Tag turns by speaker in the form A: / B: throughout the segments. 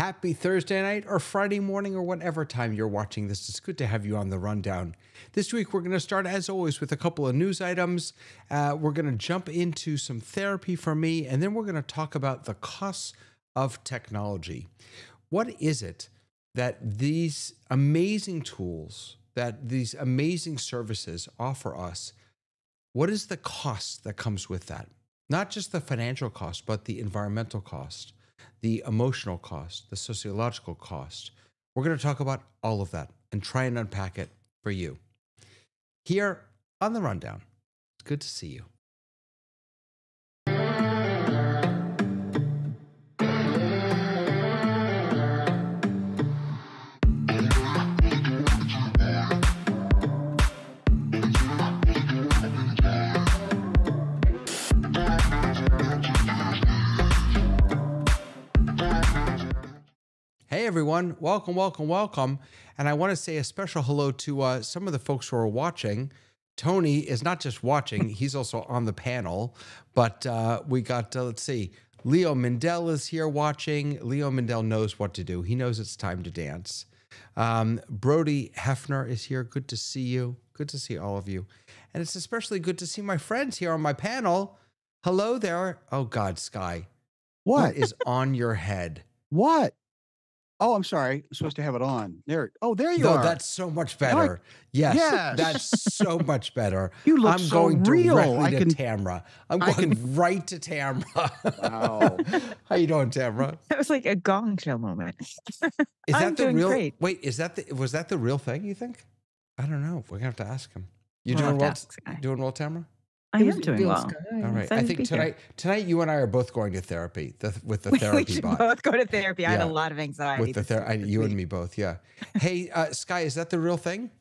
A: Happy Thursday night or Friday morning or whatever time you're watching this. It's good to have you on the rundown. This week, we're going to start, as always, with a couple of news items. We're going to jump into some therapy for me, and then we're going to talk about the costs of technology. What is it that these amazing tools, that these amazing services offer us? What is the cost that comes with that? Not just the financial cost, but the environmental cost, the emotional cost, the sociological cost. We're going to talk about all of that and try and unpack it for you. Here on The Rundown, it's good to see you. Hey everyone, welcome, welcome, welcome. And I want to say a special hello to some of the folks who are watching. Tony is not just watching, he's also on the panel. But we got, let's see, Leo Mindell is here watching. Leo Mindell knows what to do. He knows it's time to dance. Brody Hefner is here. Good to see you. Good to see all of you. And it's especially good to see my friends here on my panel. Hello there. Oh God, Sky. What is on your head?
B: What? Oh, I'm sorry. I'm supposed to have it on. There. Oh, there you are.
A: That's so much better. Yes, that's so much better.
B: You look
A: I'm
B: so
A: going
B: real.
A: directly to Tamra. I'm going right to Tamra.
B: Wow.
A: How you doing, Tamra?
C: That was like a Gong Show moment.
A: Is that
C: I'm
A: the
C: doing
A: real?
C: great.
A: Wait, was that the real thing? You think? I don't know. We're gonna have to ask him. You
C: We'll
A: doing
C: have to
A: well?
C: ask Sky.
A: Doing well, Tamra?
C: I am doing well.
A: All right.
C: Excited
A: I
C: to
A: think
C: be here.
A: tonight you and I are both going to therapy with the
C: We
A: therapy
C: should
A: bot.
C: both go to therapy. I had
A: Yeah.
C: a lot of anxiety.
A: With the you and me both, yeah. Hey, Sky, is that the real thing?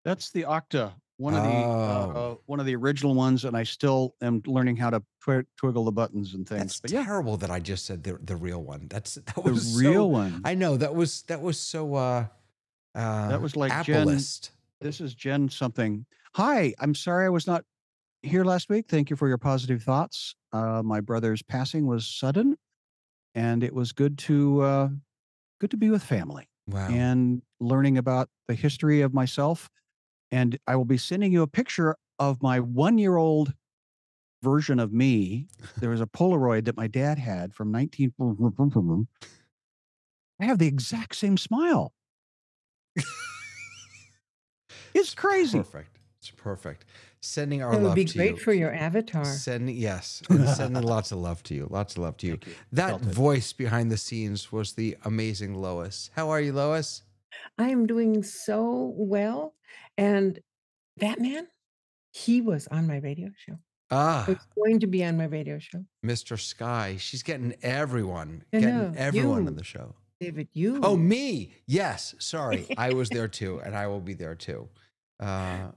B: That's the Octa, one of the original ones, and I still am learning how to twiggle the buttons and things.
A: That's
B: but yeah,
A: terrible that I just said the real one. That
B: the
A: was
B: real one.
A: I know that was so
B: That was like
A: Appleist.
B: This is Jen something. Hi, I'm sorry I was not here last week. Thank you for your positive thoughts. My brother's passing was sudden, and it was good to be with family.
A: Wow.
B: And learning about the history of myself. And I will be sending you a picture of my 1-year-old version of me. There was a Polaroid that my dad had from 19. I have the exact same smile. It's crazy.
A: Perfect. It's perfect. Sending our
D: That
A: love
D: would be
A: to
D: great
A: you.
D: for your avatar.
A: Sending lots of love to you. Lots of love to you.
B: Thank you.
A: That
B: Felt it.
A: voice behind the scenes was the amazing Lois. How are you, Lois?
D: I am doing so well. And that man, he was on my radio show.
A: Ah,
D: It's going to be on my radio show.
A: Mr. Sky. She's getting everyone,
D: I know.
A: everyone
D: You.
A: on the show.
D: David, you.
A: Oh, me. Yes. Sorry. I was there too, and I will be there too. Yeah,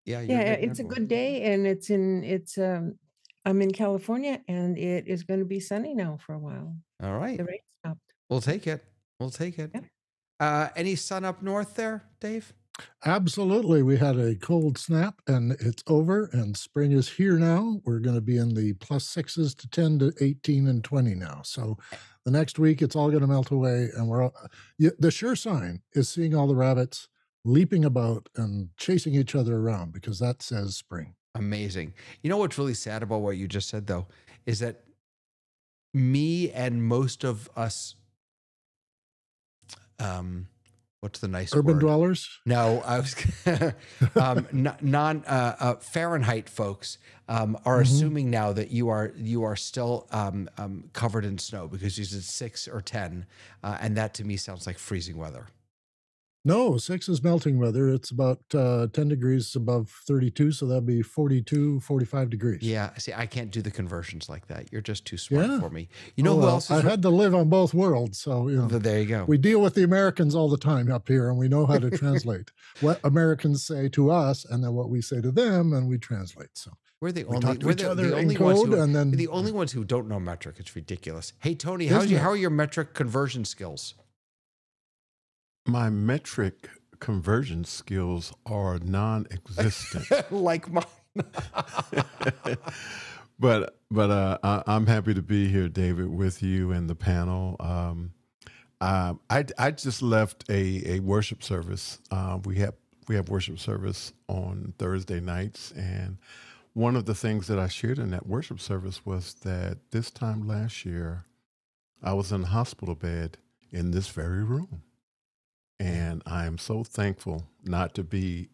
A: you're
D: Yeah,
A: getting
D: it's a
A: everyone.
D: good day, and I'm in California, and it is going to be sunny now for a while.
A: All right.
D: The rain stopped.
A: We'll take it. We'll take it. Any sun up north there, Dave?
E: Absolutely. We had a cold snap and it's over and spring is here now. We're going to be in the plus 6s to 10 to 18 and 20 now. So the next week it's all going to melt away. And the sure sign is seeing all the rabbits leaping about and chasing each other around because that says spring.
A: Amazing. You know what's really sad about what you just said, though, is that me and most of us, what's the nice
E: Urban
A: word?
E: dwellers?
A: No, I was Fahrenheit folks are assuming now that you are still covered in snow because you said 6 or 10, and that to me sounds like freezing weather.
E: No, 6 is melting weather. It's about 10 degrees above 32, so that'd be 42, 45 degrees.
A: Yeah, see, I can't do the conversions like that. You're just too smart for me. You know
E: Oh,
A: who
E: well,
A: else is
E: I've had to live on both worlds, so
A: there you go.
E: we deal with the Americans all the time up here, and we know how to translate what Americans say to us, and then what we say to them, and we translate. So
A: We're the
E: we
A: only
E: talk to each other
A: the
E: in
A: only ones
E: code,
A: who,
E: and then
A: we're the only ones who don't know metric. It's ridiculous. Hey Tony,
E: Isn't it?
A: how are your metric conversion skills?
F: My metric conversion skills are non-existent.
A: Like mine.
F: But I'm happy to be here, David, with you and the panel. I just left a worship service. We have worship service on Thursday nights, and one of the things that I shared in that worship service was that this time last year, I was in a hospital bed in this very room. And I am so thankful not to be,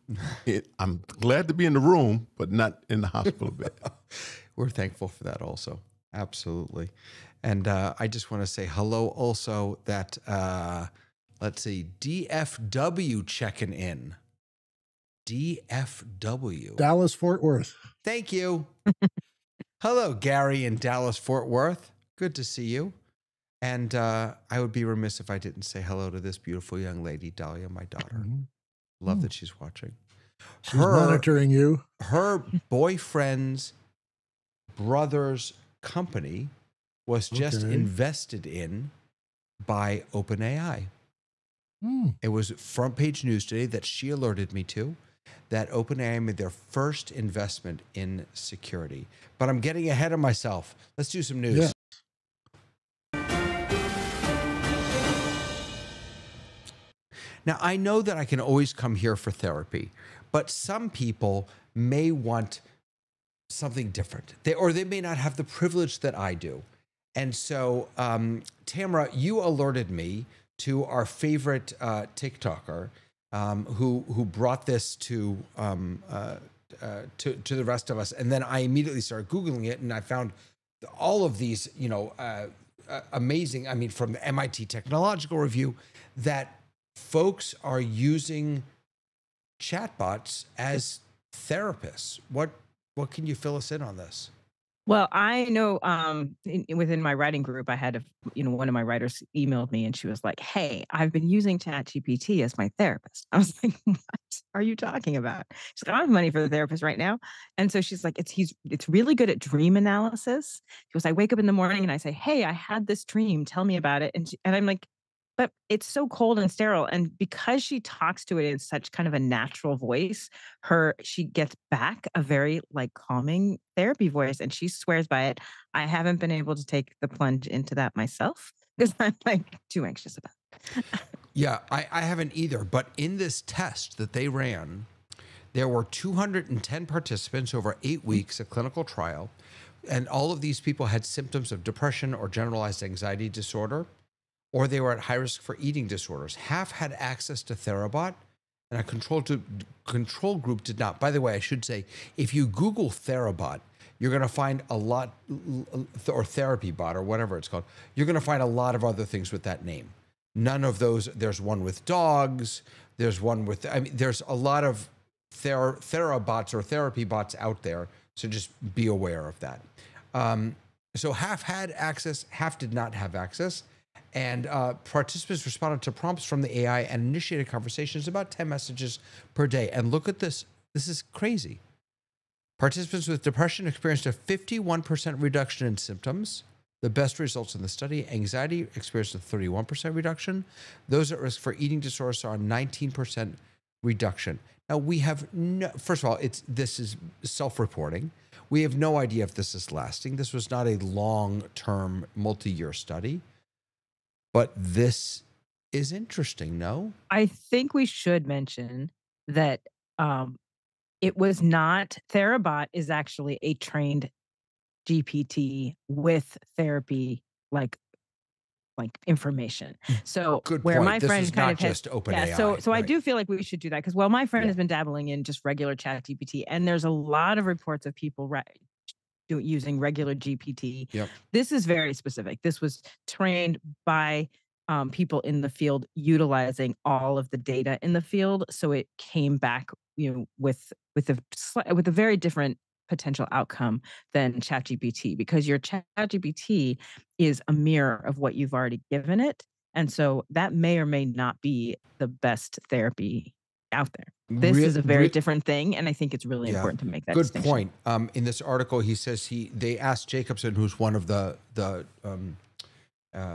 F: I'm glad to be in the room, but not in the hospital bed.
A: We're thankful for that also. Absolutely. And I just want to say hello also that, let's see, DFW checking in. DFW.
E: Dallas, Fort Worth.
A: Thank you. Hello, Gary in Dallas, Fort Worth. Good to see you. And I would be remiss if I didn't say hello to this beautiful young lady, Dahlia, my daughter. Love that she's watching.
E: She's monitoring you.
A: Her boyfriend's brother's company was just invested in by OpenAI. It was front page news today that she alerted me to, that OpenAI made their first investment in security. But I'm getting ahead of myself. Let's do some news.
E: Yeah.
A: Now, I know that I can always come here for therapy, but some people may want something different. They may not have the privilege that I do. And so, Tamara, you alerted me to our favorite TikToker who brought this to the rest of us. And then I immediately started Googling it, and I found all of these, amazing, I mean, from the MIT Technological Review, that folks are using chatbots as therapists. What can you fill us in on this?
C: Well, I know within my writing group, I had one of my writers emailed me and she was like, "Hey, I've been using ChatGPT as my therapist." I was like, "What are you talking about?" She's like, "I don't have money for the therapist right now." And so she's like, it's really good at dream analysis. She goes, "I wake up in the morning and I say, 'Hey, I had this dream. Tell me about it.'" And I'm like, but it's so cold and sterile. And because she talks to it in such kind of a natural voice, she gets back a very calming therapy voice, and she swears by it. I haven't been able to take the plunge into that myself because I'm too anxious about it.
A: Yeah, I haven't either. But in this test that they ran, there were 210 participants over 8 weeks, a clinical trial. And all of these people had symptoms of depression or generalized anxiety disorder, or they were at high risk for eating disorders. Half had access to Therabot, and a control group did not. By the way, I should say, if you Google Therabot, you're going to find a lot, or Therapy Bot, or whatever it's called, you're going to find a lot of other things with that name. None of those, there's one with dogs, there's one with, there's a lot of Therabots or therapy bots out there, so just be aware of that. So half had access, half did not have access. And participants responded to prompts from the AI and initiated conversations, about 10 messages per day. And look at this. This is crazy. Participants with depression experienced a 51% reduction in symptoms, the best results in the study. Anxiety experienced a 31% reduction. Those at risk for eating disorders saw a 19% reduction. Now, we have first of all, this is self-reporting. We have no idea if this is lasting. This was not a long-term, multi-year study. But this is interesting, no?
C: I think we should mention that it was not, Therabot is actually a trained GPT with therapy like information. So
A: good
C: where
A: point.
C: my
A: This
C: friend
A: is
C: kind
A: not
C: of has,
A: just OpenAI.
C: so
A: right.
C: I do feel like we should do that because my friend has been dabbling in just regular ChatGPT, and there's a lot of reports of people using regular GPT.
A: Yep.
C: This is very specific. This was trained by people in the field utilizing all of the data in the field, so it came back, with a very different potential outcome than ChatGPT, because your ChatGPT is a mirror of what you've already given it, and so that may or may not be the best therapy out there. This is a very different thing, and I think it's really important to make that distinction.
A: Good point. In this article, he says they asked Jacobson, who's one of the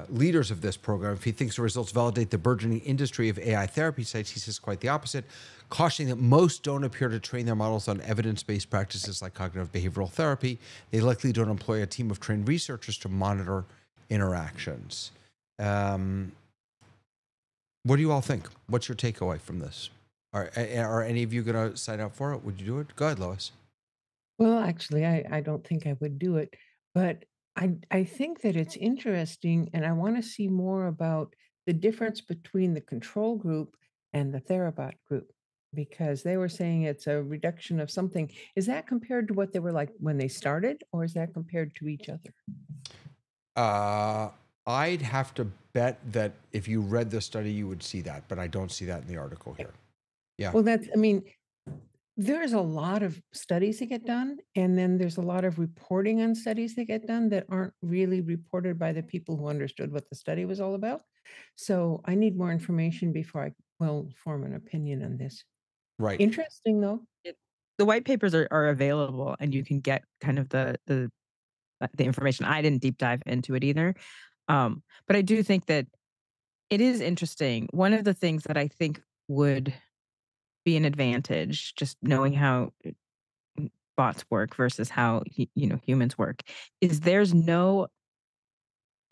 A: leaders of this program, if he thinks the results validate the burgeoning industry of AI therapy sites. He says quite the opposite, cautioning that most don't appear to train their models on evidence-based practices like cognitive behavioral therapy. They likely don't employ a team of trained researchers to monitor interactions. What do you all think? What's your takeaway from this? Are any of you going to sign up for it? Would you do it? Go ahead, Lois.
D: Well, actually, I don't think I would do it, but I think that it's interesting, and I want to see more about the difference between the control group and the Therabot group, because they were saying it's a reduction of something. Is that compared to what they were like when they started, or is that compared to each other?
A: I'd have to bet that if you read the study, you would see that, but I don't see that in the article here. Yeah.
D: Well, I mean, there's a lot of studies that get done, and then there's a lot of reporting on studies that get done that aren't really reported by the people who understood what the study was all about. So I need more information before I will form an opinion on this.
A: Right.
D: Interesting, though.
C: The white papers are available, and you can get kind of the information. I didn't deep dive into it either. But I do think that it is interesting. One of the things that I think would be an advantage, just knowing how bots work versus how humans work, is there's no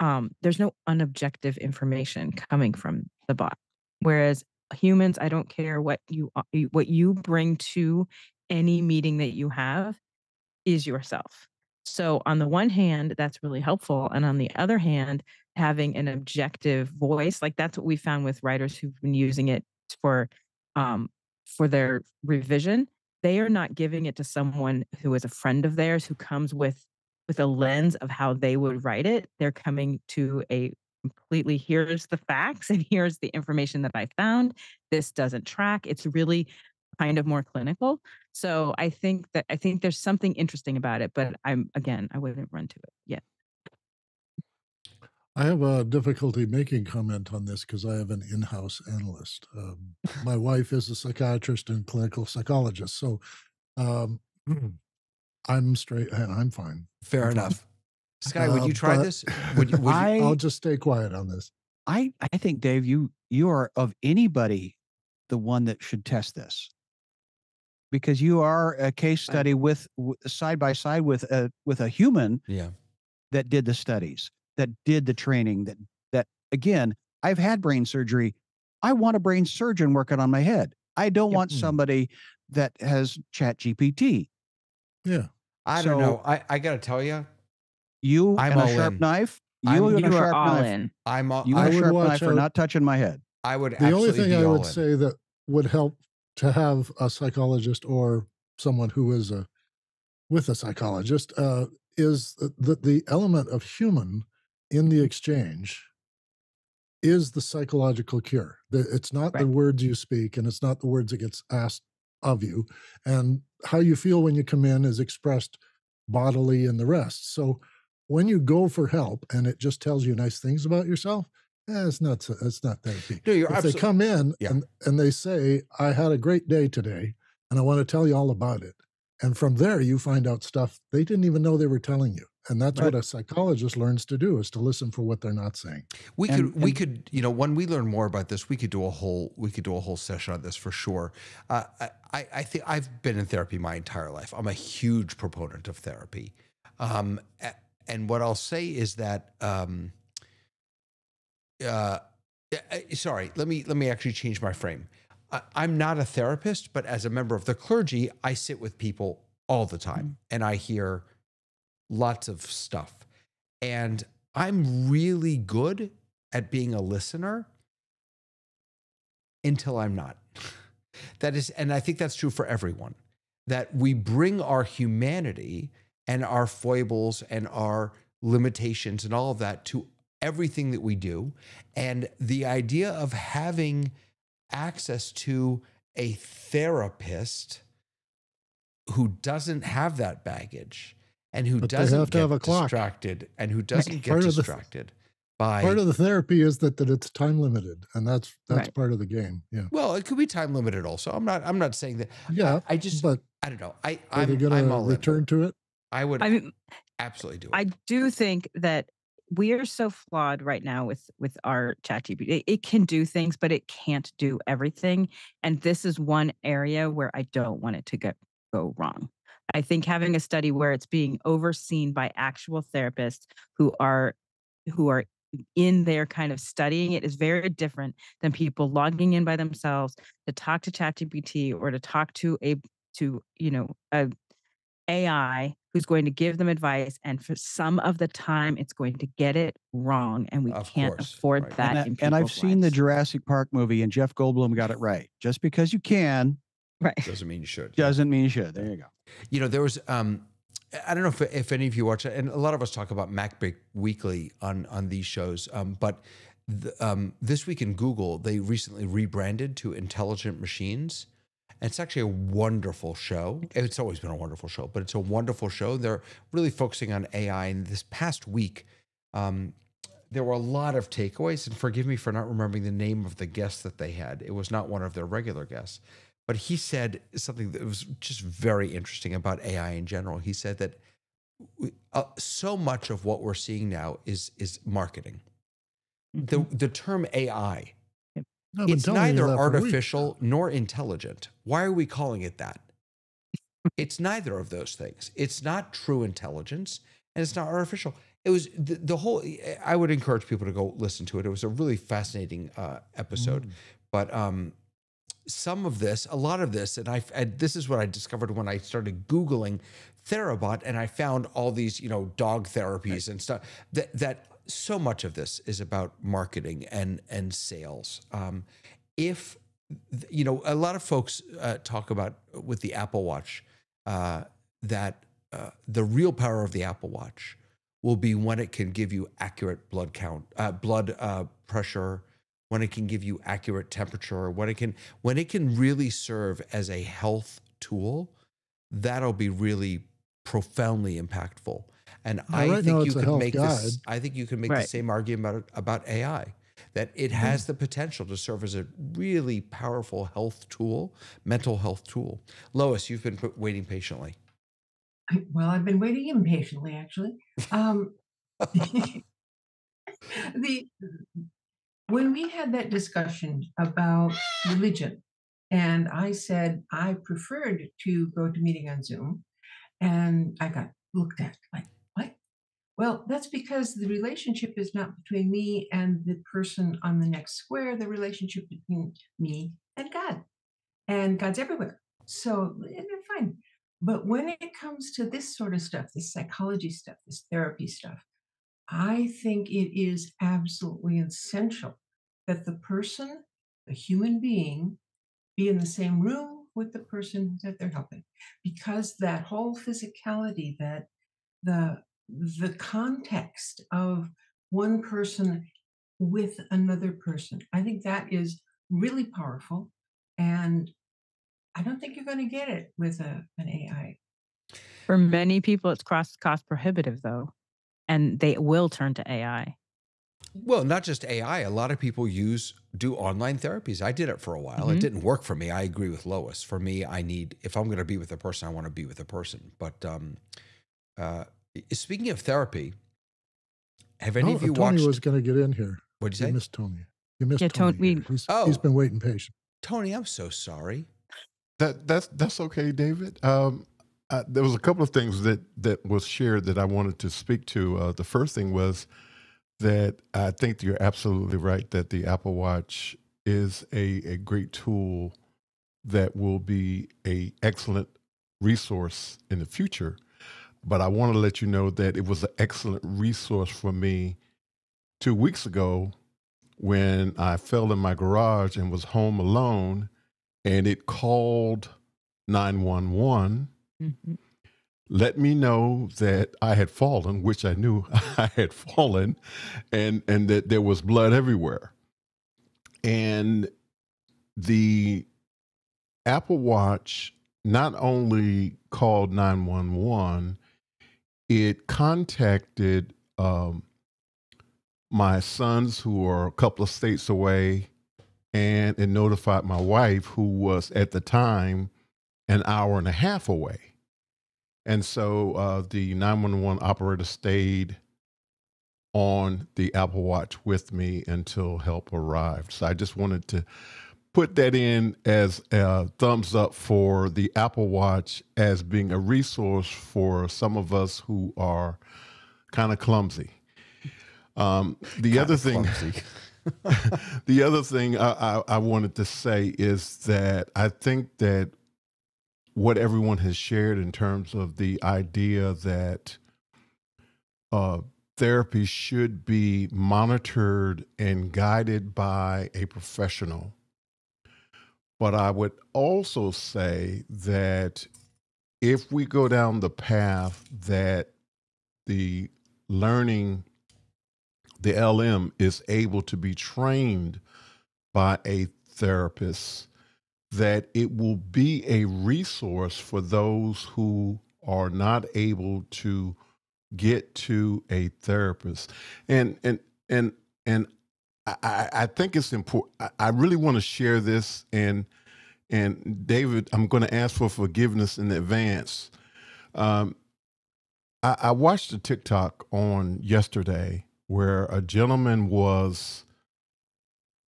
C: unobjective information coming from the bot. Whereas humans, I don't care what you bring to any meeting that you have is yourself. So on the one hand, that's really helpful. And on the other hand, having an objective voice, like that's what we found with writers who've been using it for their revision. They are not giving it to someone who is a friend of theirs who comes with a lens of how they would write it. They're coming to a completely, here's the facts and here's the information that I found. This doesn't track. It's really kind of more clinical. So I think there's something interesting about it, but I wouldn't run to it yet.
E: I have a difficulty making comment on this because I have an in-house analyst. My wife is a psychiatrist and clinical psychologist, so I'm straight and I'm fine.
A: Fair
E: I'm fine.
A: enough. Sky, would you try this? Would you,
E: I'll just stay quiet on this.
B: I think, Dave, you are of anybody the one that should test this, because you are a case study with side by side with a human that did the studies, that did the training, that again, I've had brain surgery. I want a brain surgeon working on my head. I don't want somebody that has Chat GPT.
E: Yeah.
A: I don't know. I got to tell you,
B: I'm and a sharp knife. You and a sharp knife.
C: In.
B: You and a sharp knife for not touching my head.
A: I would.
E: The only thing I would say that would help to have a psychologist or someone who is with a psychologist is that the element of human in the exchange is the psychological cure. It's not the words you speak, and it's not the words that gets asked of you, and how you feel when you come in is expressed bodily and the rest. So when you go for help and it just tells you nice things about yourself, it's not therapy.
A: No,
E: if they come in and they say, I had a great day today and I want to tell you all about it. And from there, you find out stuff they didn't even know they were telling you. And that's what a psychologist learns to do, is to listen for what they're not saying.
A: We could, when we learn more about this, we could do a whole session on this for sure. I think I've been in therapy my entire life. I'm a huge proponent of therapy. And what I'll say is that, sorry, let me actually change my frame. I'm not a therapist, but as a member of the clergy, I sit with people all the time and I hear lots of stuff. And I'm really good at being a listener until I'm not. That is, and I think that's true for everyone, that we bring our humanity and our foibles and our limitations and all of that to everything that we do. And the idea of having access to a therapist who doesn't have that baggage and who doesn't get distracted and who doesn't get distracted by...
E: Part of the therapy is that it's time limited, and that's part of the game. Yeah.
A: Well, it could be time limited also. I'm not saying that.
E: Yeah.
A: I don't know. I'm
E: going to return to it?
A: I would absolutely do it.
C: I do think that we are so flawed right now with our ChatGPT. It can do things, but it can't do everything. And this is one area where I don't want it to go wrong. I think having a study where it's being overseen by actual therapists who are in there kind of studying it is very different than people logging in by themselves to talk to ChatGPT or to talk to a AI who's going to give them advice, and for some of the time it's going to get it wrong, and we
A: Of
C: can't
A: course,
C: afford
A: right.
C: that in
B: And
C: people's
B: I've seen the
C: lives.
B: Jurassic Park movie, and Jeff Goldblum got it right. Just because you can
C: Right.
A: Doesn't mean you should.
B: doesn't mean you should. There you go.
A: There was I don't know if any of you watch it, and a lot of us talk about MacBreak Weekly on these shows, but this week in Google, they recently rebranded to Intelligent Machines. And it's actually a wonderful show. It's always been a wonderful show, but it's a wonderful show. They're really focusing on AI. And this past week, there were a lot of takeaways. And forgive me for not remembering the name of the guest that they had. It was not one of their regular guests. But he said something that was just very interesting about AI in general. He said that so much of what we're seeing now is marketing. The term AI,
E: No, but
A: it's
E: tell me
A: neither
E: that for weeks.
A: artificial nor intelligent. Why are we calling it that? It's neither of those things. It's not true intelligence, and it's not artificial. It was the whole. I would encourage people to go listen to it. It was a really fascinating episode. But some of this, a lot of this, and this is what I discovered when I started Googling Therabot, and I found all these, dog therapies and stuff. That so much of this is about marketing and sales. If a lot of folks talk about with the Apple Watch that the real power of the Apple Watch will be when it can give you accurate blood count, blood pressure, when it can give you accurate temperature, when it can really serve as a health tool. That'll be really profoundly impactful. And I think you can make this. I think you can make the same argument about AI, that it has the potential to serve as a really powerful health tool, mental health tool. Lois, you've been waiting patiently.
D: Well, I've been waiting impatiently, actually. When we had that discussion about religion, and I said I preferred to go to meeting on Zoom, and I got looked at like, what? Well, that's because the relationship is not between me and the person on the next square, the relationship between me and God. And God's everywhere. So fine. But when it comes to this sort of stuff, this psychology stuff, this therapy stuff, I think it is absolutely essential that the person, the human being, be in the same room with the person that they're helping. Because that whole physicality, that the context of one person with another person, I think that is really powerful. And I don't think you're going to get it with an AI.
C: For many people, it's cost prohibitive, though, and they will turn to AI.
A: Well, not just AI. A lot of people do online therapies. I did it for a while. It didn't work for me. I agree with Lois. For me, if I'm going to be with a person, I want to be with a person. But speaking of therapy, have any of you watched?
E: Tony was going to get in here.
A: What'd you say?
E: You missed Tony. You missed Tony. He's been waiting patient.
A: Tony, I'm so sorry.
F: That's okay, David. There was a couple of things that was shared that I wanted to speak to. The first thing was that I think you're absolutely right that the Apple Watch is a great tool that will be an excellent resource in the future. But I want to let you know that it was an excellent resource for me 2 weeks ago when I fell in my garage and was home alone, and it called 911. Let me know that I had fallen, which I knew I had fallen, and that there was blood everywhere. And the Apple Watch not only called 911, it contacted my sons who are a couple of states away, and it notified my wife, who was at the time an hour and a half away. And so the 911 operator stayed on the Apple Watch with me until help arrived. So I just wanted to put that in as a thumbs up for the Apple Watch as being a resource for some of us who are kind of clumsy. The other
A: Kinda
F: thing,
A: clumsy.
F: the other thing I wanted to say is that I think that what everyone has shared in terms of the idea that therapy should be monitored and guided by a professional. But I would also say that if we go down the path that the learning, the LM is able to be trained by a therapist, that it will be a resource for those who are not able to get to a therapist. And I think it's important. I really want to share this, and David, I'm going to ask for forgiveness in advance. I watched a TikTok on yesterday where a gentleman was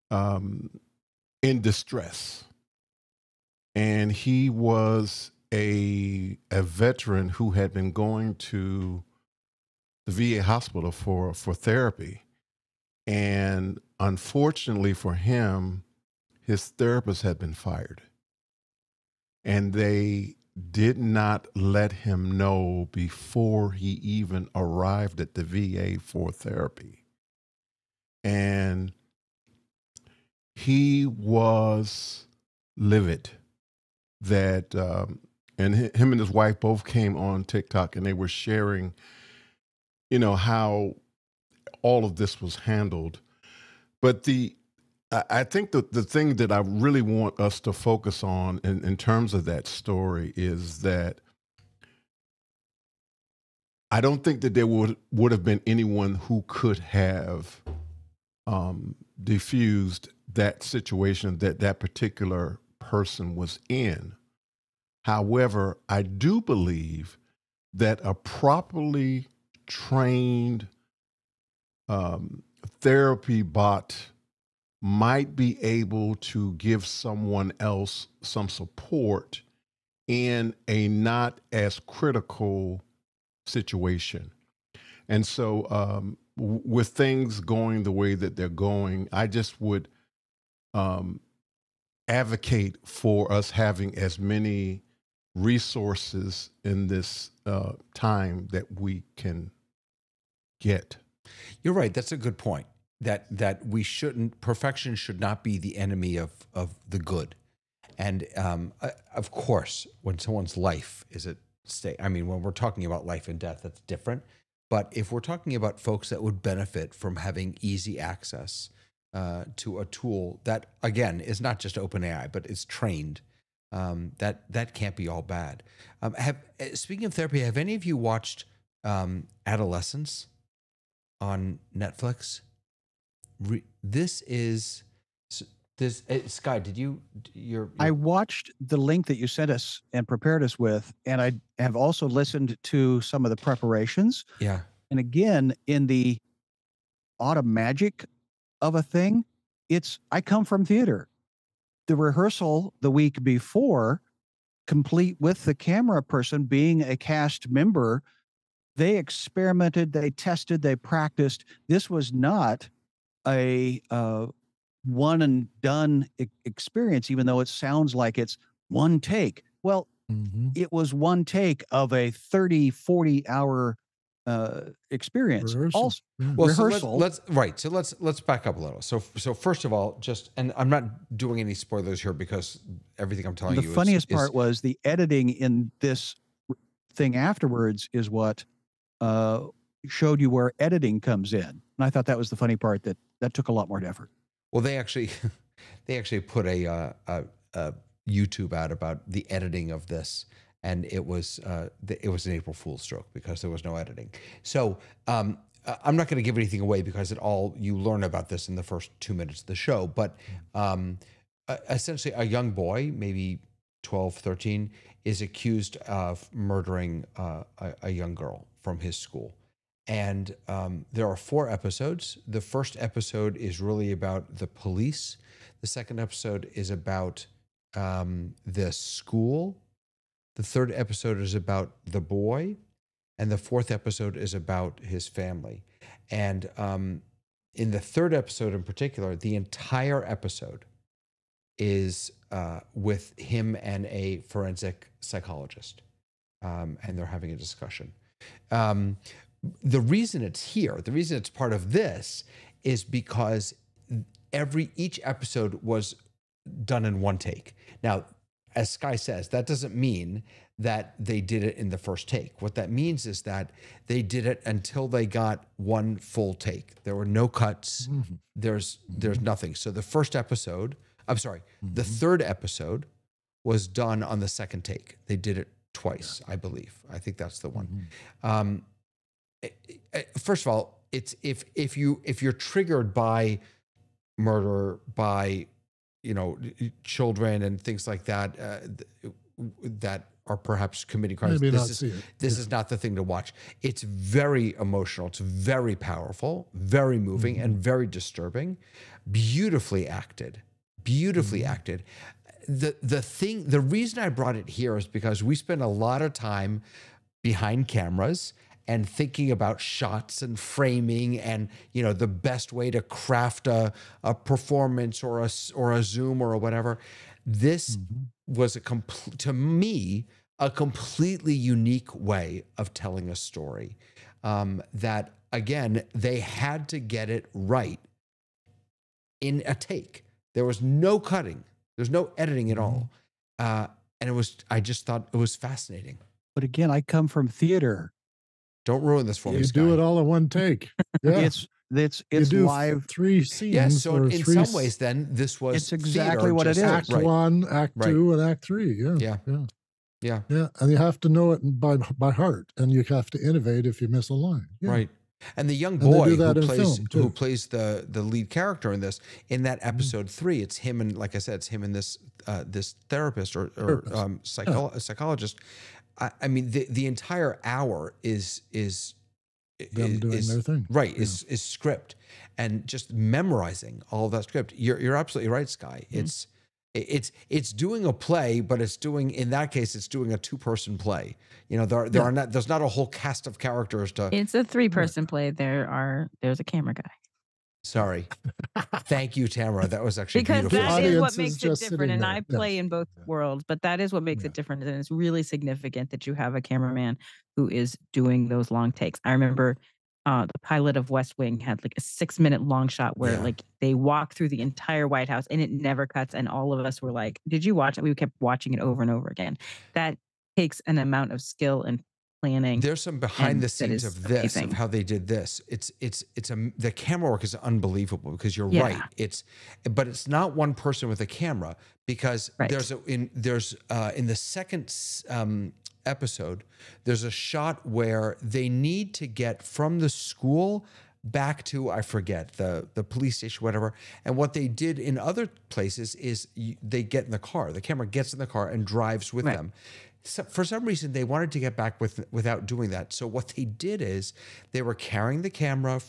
F: in distress, and he was a veteran who had been going to the VA hospital for therapy, and unfortunately for him, his therapist had been fired, and they did not let him know before he even arrived at the VA for therapy. And he was livid that, him and his wife both came on TikTok and they were sharing, how all of this was handled. But I think the thing that I really want us to focus on in terms of that story is that I don't think that there would have been anyone who could have diffused that situation that particular person was in. However, I do believe that a properly trained therapy bot might be able to give someone else some support in a not as critical situation. And so, with things going the way that they're going, I just would advocate for us having as many resources in this time that we can get.
A: You're right. That's a good point. That we shouldn't, perfection should not be the enemy of the good. And of course, when someone's life is at stake, I mean, when we're talking about life and death, that's different. But if we're talking about folks that would benefit from having easy access to a tool that, again, is not just OpenAI, but is trained, that can't be all bad. Speaking of therapy, have any of you watched Adolescence on Netflix? Sky, did you?
B: I watched the link that you sent us and prepared us with, and I have also listened to some of the preparations.
A: Yeah.
B: And again, in the automagic of a thing, I come from theater. The rehearsal the week before, complete with the camera person being a cast member, they experimented, they tested, they practiced. This was not a one and done experience, even though it sounds like it's one take. Well, it was one take of a 30, 40 hour experience.
E: Rehearsal.
B: Also,
A: Well,
B: rehearsal.
A: So let's back up a little. So first of all, and I'm not doing any spoilers here because everything I'm telling
B: the
A: you
B: funniest part was the editing in this thing afterwards is what showed you where editing comes in. And I thought that was the funny part, that took a lot more effort.
A: Well, they actually put a YouTube out about the editing of this, and it was an April Fool's joke because there was no editing. So I'm not going to give anything away because you learn about this in the first 2 minutes of the show. But essentially, a young boy, maybe 12, 13, is accused of murdering a young girl from his school. And there are 4 episodes. The first episode is really about the police. The second episode is about the school. The third episode is about the boy. And the fourth episode is about his family. And in the third episode in particular, the entire episode is with him and a forensic psychologist, and they're having a discussion. The reason it's here, the reason it's part of this, is because each episode was done in one take. Now, as Sky says, that doesn't mean that they did it in the first take. What that means is that they did it until they got one full take. There were no cuts.
E: Mm-hmm.
A: There's nothing. So the first episode, the third episode was done on the second take. They did it twice, I believe. I think that's the one. First of all, it's if you're triggered by murder, by children and things like that that are perhaps committing crimes, this is not the thing to watch. It's very emotional. It's very powerful, very moving, and very disturbing. Beautifully acted. The reason I brought it here is because we spend a lot of time behind cameras and thinking about shots and framing and the best way to craft a performance or a zoom or whatever. This was to me a completely unique way of telling a story. That again, they had to get it right in a take. There was no cutting. There's no editing at all. And I just thought it was fascinating.
B: But again, I come from theater.
A: Don't ruin this for me,
E: You
A: Sky.
E: do it all in one take. Yeah.
B: It's
E: you do
B: live.
E: 3 scenes.
A: Yeah, so
E: or
A: in some ways, then this was
B: it's exactly
A: theater,
B: what it is.
E: Act 1, Act 2, and Act 3. Yeah. And you have to know it by heart, and you have to innovate if you miss a line. Yeah.
A: Right. And the young boy who plays the lead character in that episode 3, it's him and, like I said, it's him and this therapist or psychologist. I mean, the entire hour is
E: them doing their thing,
A: right? Is script and just memorizing all of that script. You're absolutely right, Sky. It's doing a play, but it's doing, in that case, it's doing a 2-person play. There's not a whole cast of characters to.
C: It's a 3-person play. There's a camera guy.
A: Sorry. Thank you, Tamara. That was actually
C: because
A: beautiful.
C: that is what makes it different. And I play in both worlds, but that is what makes it different. And it's really significant that you have a cameraman who is doing those long takes. I remember the pilot of West Wing had like a 6-minute long shot where like they walk through the entire White House and it never cuts. And all of us were like, did you watch it? We kept watching it over and over again. That takes an amount of skill and planning.
A: There's some behind the scenes of this, of how they did this. The camera work is unbelievable because you're right. But it's not one person with a camera because in the second episode, there's a shot where they need to get from the school back to, I forget, the police station, whatever. And what they did in other places is they get in the car. The camera gets in the car and drives with them. So for some reason, they wanted to get back without doing that. So what they did is they were carrying the camera,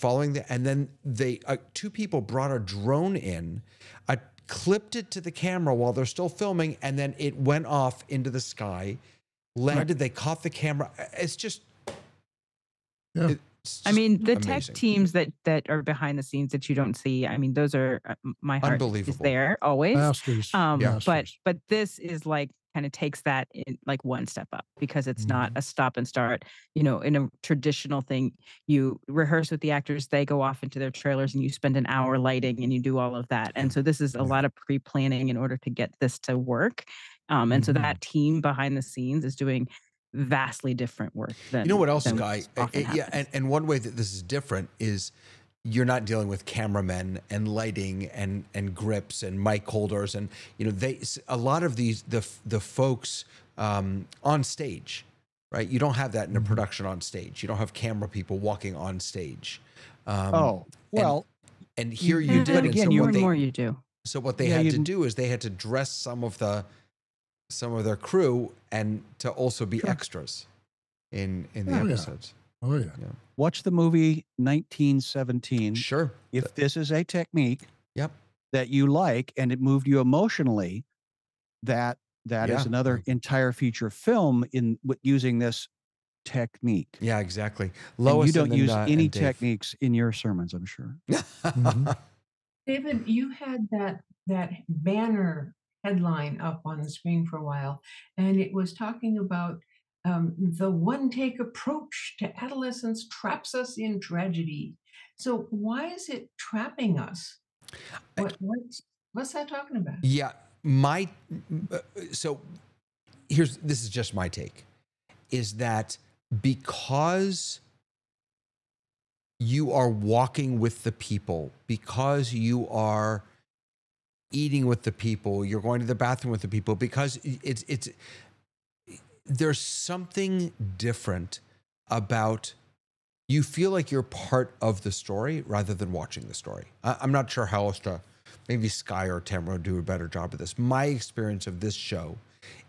A: and then they 2 people brought a drone in, clipped it to the camera while they're still filming, and then it went off into the sky, landed. They caught the camera. It's just.
E: Yeah.
C: I mean, the
A: amazing.
C: tech teams that are behind the scenes that you don't see. I mean, those are my heart is there always.
E: Masters.
C: But this is like kind of takes that in like one step up because it's not a stop and start. In a traditional thing, you rehearse with the actors, they go off into their trailers, and you spend an hour lighting and you do all of that. And so this is a lot of pre-planning in order to get this to work. And so that team behind the scenes is doing vastly different work than
A: what else, Guy?
C: Happens.
A: And one way that this is different is you're not dealing with cameramen and lighting and grips and mic holders and a lot of these the folks on stage, right? You don't have that in a production on stage. You don't have camera people walking on stage.
B: And
A: here you did.
C: Again, more you do.
A: So what they had to do is they had to dress some of their crew and to also be extras in the episodes.
E: Oh yeah.
B: Watch the movie 1917.
A: Sure.
B: If this is a technique
A: Yep.
B: that you like and it moved you emotionally, that is another entire feature film using this technique.
A: Yeah, exactly.
B: And
A: Lois
B: you don't use any
A: and Dave.
B: techniques in your sermons, I'm sure.
D: David, you had that banner headline up on the screen for a while, and it was talking about the one-take approach to adolescence traps us in tragedy. So why is it trapping us? What's that talking about?
A: Yeah, so this is just my take, is that because you are walking with the people, because you are eating with the people, you're going to the bathroom with the people, because it's there's something different about, you feel like you're part of the story rather than watching the story. I'm not sure how else to, maybe Sky or Tamara do a better job of this. My experience of this show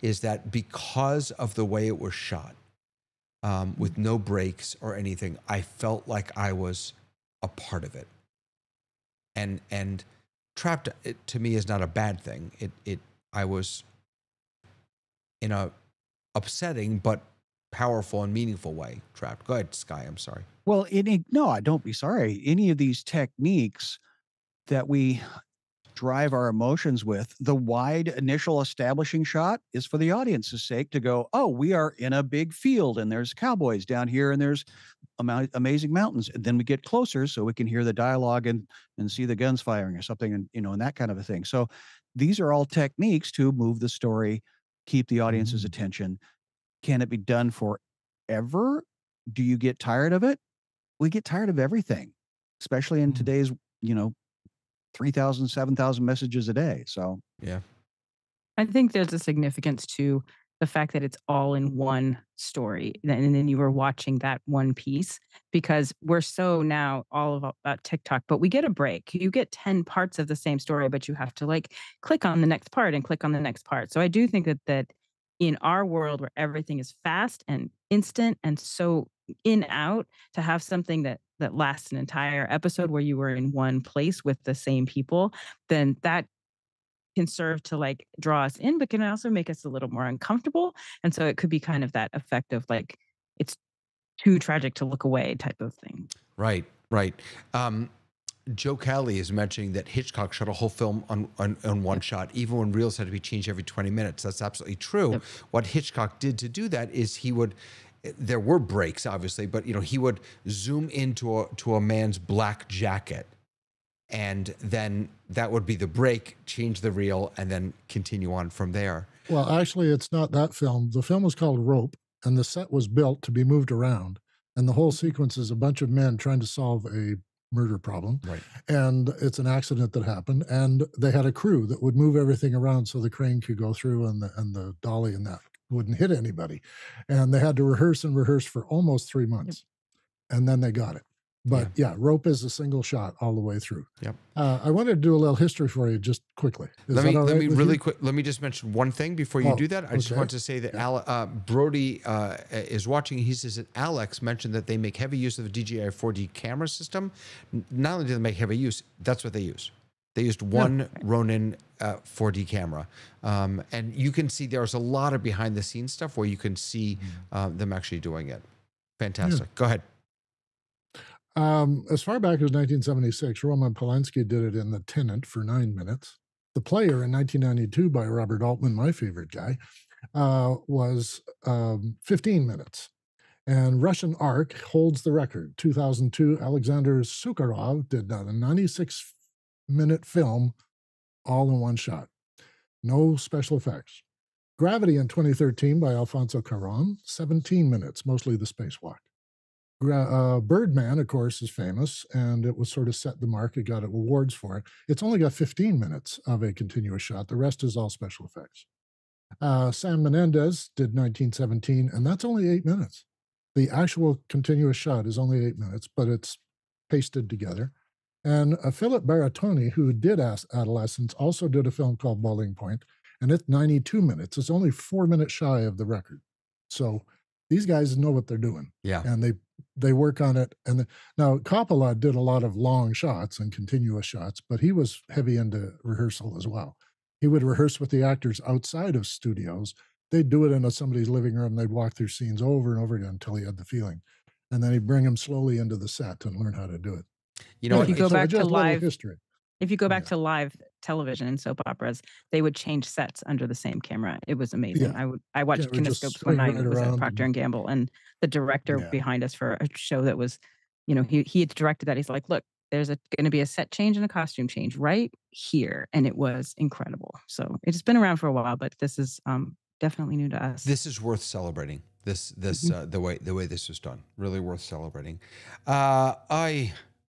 A: is that because of the way it was shot, with no breaks or anything, I felt like I was a part of it. And trapped, to me, is not a bad thing. I was in a upsetting but powerful and meaningful way trapped. Go ahead, Sky. I'm sorry.
B: Well, no, don't be sorry. Any of these techniques that we drive our emotions with, the wide initial establishing shot is for the audience's sake to go, oh, we are in a big field and there's cowboys down here and there's amazing mountains. And then we get closer so we can hear the dialogue and see the guns firing or something, and and that kind of a thing. So these are all techniques to move the story, keep the audience's attention. Can it be done forever? Do you get tired of it? We get tired of everything, especially in today's, 3,000, 7,000 messages a day. So,
A: yeah.
C: I think there's a significance to the fact that it's all in one story. And then you were watching that one piece, because we're so now all about TikTok, but we get a break. You get 10 parts of the same story, but you have to click on the next part and click on the next part. So I do think that in our world where everything is fast and instant and so in out, to have something that lasts an entire episode where you were in one place with the same people, then that can serve to draw us in, but can also make us a little more uncomfortable. And so it could be kind of that effect of it's too tragic to look away type of thing.
A: Right. Joe Cali is mentioning that Hitchcock shot a whole film on one shot, even when reels had to be changed every 20 minutes. That's absolutely true. Yep. What Hitchcock did to do that is there were breaks, obviously, but he would zoom into a man's black jacket, and then that would be the break, change the reel, and then continue on from there.
E: Well, actually, it's not that film. The film was called Rope, and the set was built to be moved around. And the whole sequence is a bunch of men trying to solve a murder problem.
A: Right.
E: And it's an accident that happened. And they had a crew that would move everything around so the crane could go through and the dolly and that wouldn't hit anybody. And they had to rehearse for almost 3 months. Yep. And then they got it. But yeah, Rope is a single shot all the way through.
A: Yep.
E: I wanted to do a little history for you just quickly.
A: Let me really quick. Let me just mention one thing before you do that. I just want to say that Brody is watching. He says that Alex mentioned that they make heavy use of the DJI 4D camera system. Not only do they make heavy use, that's what they use. They used one Ronin 4D camera. And you can see there's a lot of behind the scenes stuff where you can see them actually doing it. Fantastic. Yeah. Go ahead.
E: As far back as 1976, Roman Polanski did it in The Tenant for 9 minutes. The Player in 1992 by Robert Altman, my favorite guy, was 15 minutes. And Russian Ark holds the record. 2002, Alexander Sukharov did a 96-minute film all in one shot. No special effects. Gravity in 2013 by Alfonso Cuarón, 17 minutes, mostly the spacewalk. Birdman, of course, is famous, and it was sort of set the mark. It got awards for it. It's only got 15 minutes of a continuous shot. The rest is all special effects. Sam Menendez did 1917, and that's only 8 minutes. The actual continuous shot is only 8 minutes, but it's pasted together. And Philip Baratoni, who did Adolescence, also did a film called Boiling Point, and it's 92 minutes. It's only 4 minutes shy of the record. So these guys know what they're doing.
A: Yeah.
E: And they work on it. And now Coppola did a lot of long shots and continuous shots, but he was heavy into rehearsal as well. He would rehearse with the actors outside of studios they'd do it in somebody's living room. They'd walk through scenes over and over again until he had the feeling. And then he'd bring him slowly into the set and learn how to do it.
A: You know,
C: If you go back to
E: just a little
C: live
E: history.
C: If you go back
E: Yeah.
C: to live television and soap operas, they would change sets under the same camera. It was amazing.
E: Yeah.
C: I watched
E: Yeah, it would just
C: Kinescopes
E: swing
C: when I
E: right
C: was at
E: around
C: Procter and Gamble, and the director
E: Yeah.
C: behind us for a show that was, he had directed that. He's like, look, there's going to be a set change and a costume change right here, and it was incredible. So it's been around for a while, but this is definitely new to us.
A: This is worth celebrating. The way this was done, really worth celebrating. I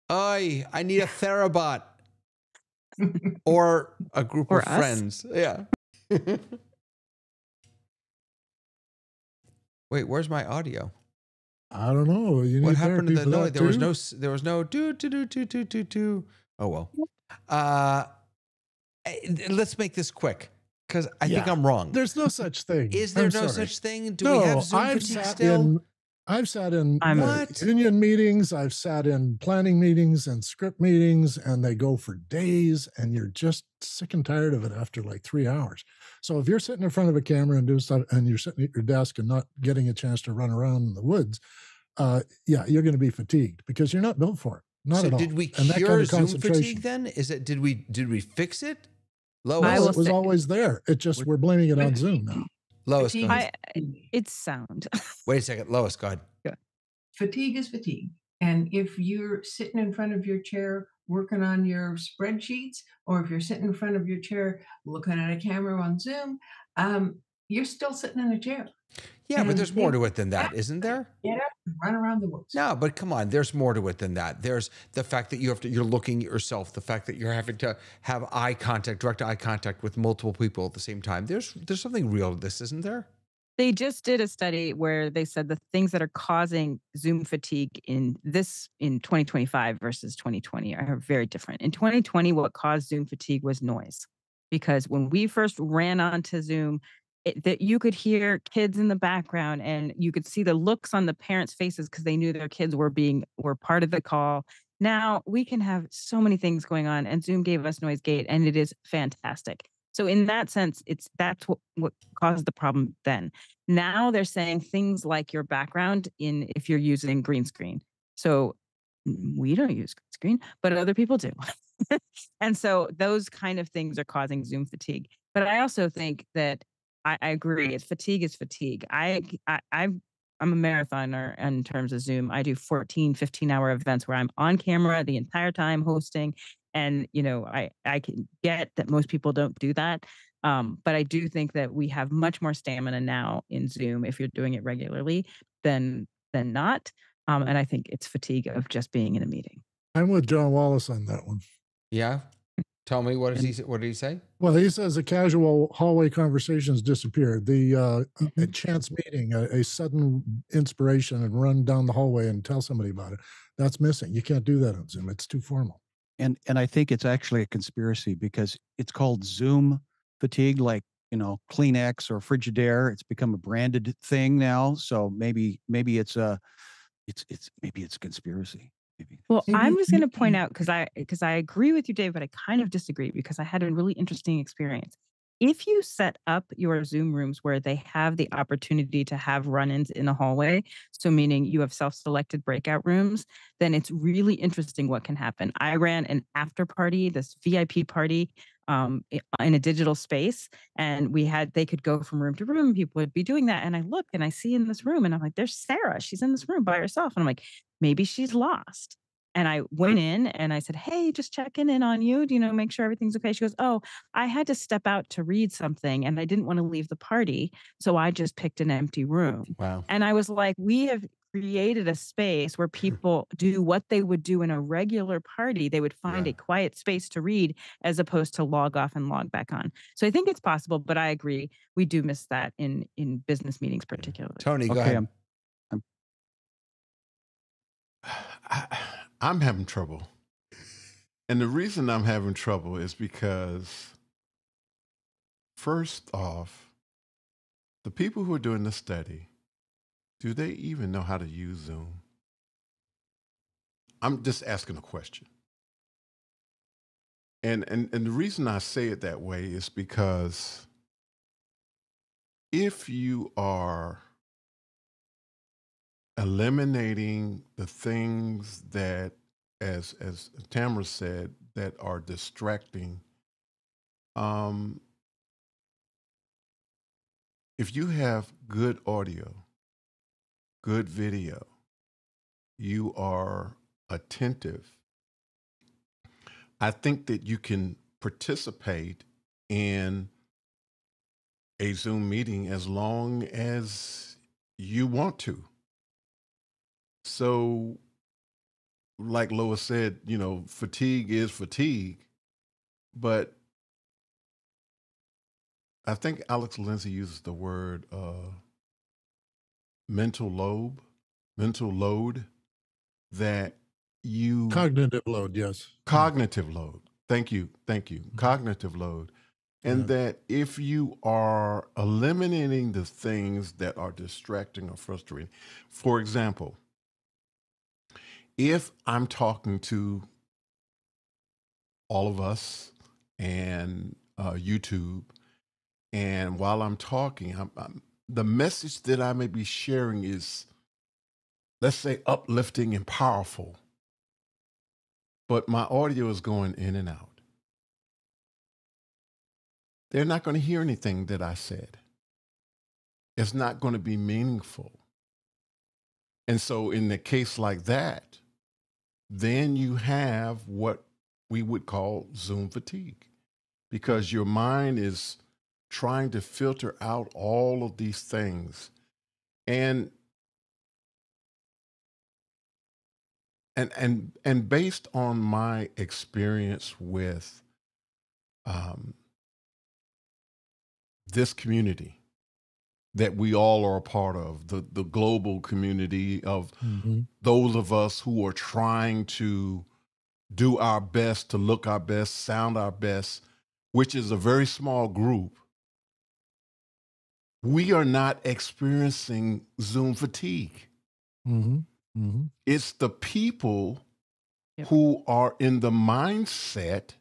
A: need a Therabot or a group
C: Or
A: of
C: us?
A: friends. Yeah. Wait, where's my audio?
E: I don't know. You need
A: What happened to
E: therapy
A: the
E: for
A: noise?
E: that
A: There was no do. Oh well. Let's make this quick because I think
E: Yeah.
A: I'm wrong.
E: There's no such thing.
A: Is there
E: I'm
A: no
E: sorry.
A: such thing? Do we have Zoom fatigue still?
E: I've sat in
A: What?
E: union meetings. I've sat in planning meetings and script meetings, and they go for days, and you're just sick and tired of it after like 3 hours. So if you're sitting in front of a camera and doing stuff, and you're sitting at your desk and not getting a chance to run around in the woods, yeah, you're going to be fatigued because you're not built for it. Not
A: So
E: at all.
A: did we
E: And that
A: cure
E: kind of
A: Zoom
E: concentration.
A: fatigue then? Is it did we fix it? Lois,
E: Well,
C: will
E: it was
C: say-
E: always there. It just we're blaming it on Zoom now.
A: Lois, go
G: Fatigue
A: ahead.
C: It's sound.
A: Wait a second. Lois, go ahead.
G: Fatigue is fatigue. And if you're sitting in front of your chair working on your spreadsheets, or if you're sitting in front of your chair looking at a camera on Zoom, you're still sitting in a chair.
A: Yeah, but
G: And
A: there's more
G: they-
A: to it than that, isn't there?
G: Get up and run around the woods.
A: No, but come on, there's more to it than that. There's the fact that you're looking at yourself, the fact that you're having to have direct eye contact with multiple people at the same time. There's something real to this, isn't there?
C: They just did a study where they said the things that are causing Zoom fatigue in 2025 versus 2020 are very different. In 2020, what caused Zoom fatigue was noise, because when we first ran onto Zoom, that you could hear kids in the background and you could see the looks on the parents' faces because they knew their kids were part of the call. Now we can have so many things going on, and Zoom gave us noise gate, and it is fantastic. So in that sense, that's what caused the problem then. Now they're saying things like your background if you're using green screen. So we don't use green screen, but other people do. And so those kind of things are causing Zoom fatigue. But I also think that I agree. Fatigue is fatigue. I'm a marathoner in terms of Zoom. I do 14, 15-hour events where I'm on camera the entire time hosting. And, I can get that most people don't do that. But I do think that we have much more stamina now in Zoom if you're doing it regularly than not. And I think it's fatigue of just being in a meeting.
E: I'm with John Wallace on that one.
A: Yeah. Tell me, what did he say?
E: Well, he says the casual hallway conversations disappeared. The a chance meeting, a sudden inspiration, and run down the hallway and tell somebody about it. That's missing. You can't do that on Zoom. It's too formal.
B: And I think it's actually a conspiracy because it's called Zoom fatigue, like, Kleenex or Frigidaire. It's become a branded thing now. So maybe it's maybe it's a conspiracy. Maybe.
C: Well,
G: Maybe
C: I'm
G: it's
C: just going to point
G: making-
C: out because I agree with you, Dave, but I kind of disagree because I had a really interesting experience. If you set up your Zoom rooms where they have the opportunity to have run-ins in the hallway, so meaning you have self-selected breakout rooms, then it's really interesting what can happen. I ran an after party, this VIP party, in a digital space, and they could go from room to room. People would be doing that, and I look and I see in this room, and I'm like, "There's Sarah. She's in this room by herself," and I'm like, maybe she's lost. And I went in and I said, "Hey, just checking in on you. Do make sure everything's okay?" She goes, "Oh, I had to step out to read something and I didn't want to leave the party. So I just picked an empty room."
A: Wow.
C: And I was like, we have created a space where people do what they would do in a regular party. They would find a quiet space to read as opposed to log off and log back on. So I think it's possible, but I agree. We do miss that in business meetings particularly.
A: Tony, go
B: Okay,
A: ahead.
F: I'm having trouble. And the reason I'm having trouble is because, first off, the people who are doing the study, do they even know how to use Zoom? I'm just asking a question. And the reason I say it that way is because if you are eliminating the things that, as Tamara said, that are distracting, if you have good audio, good video, you are attentive, I think that you can participate in a Zoom meeting as long as you want to. So, like Lois said, fatigue is fatigue, but I think Alex Lindsay uses the word mental load that you
E: Cognitive load, yes.
F: cognitive load. Thank you. Cognitive load. And that if you are eliminating the things that are distracting or frustrating, for example, if I'm talking to all of us and YouTube, and while I'm talking, the message that I may be sharing is, let's say, uplifting and powerful, but my audio is going in and out. They're not going to hear anything that I said. It's not going to be meaningful. And so in a case like that, then you have what we would call Zoom fatigue, because your mind is trying to filter out all of these things. And based on my experience with this community that we all are a part of, the global community of those of us who are trying to do our best, to look our best, sound our best, which is a very small group, we are not experiencing Zoom fatigue. It's the people who are in the mindset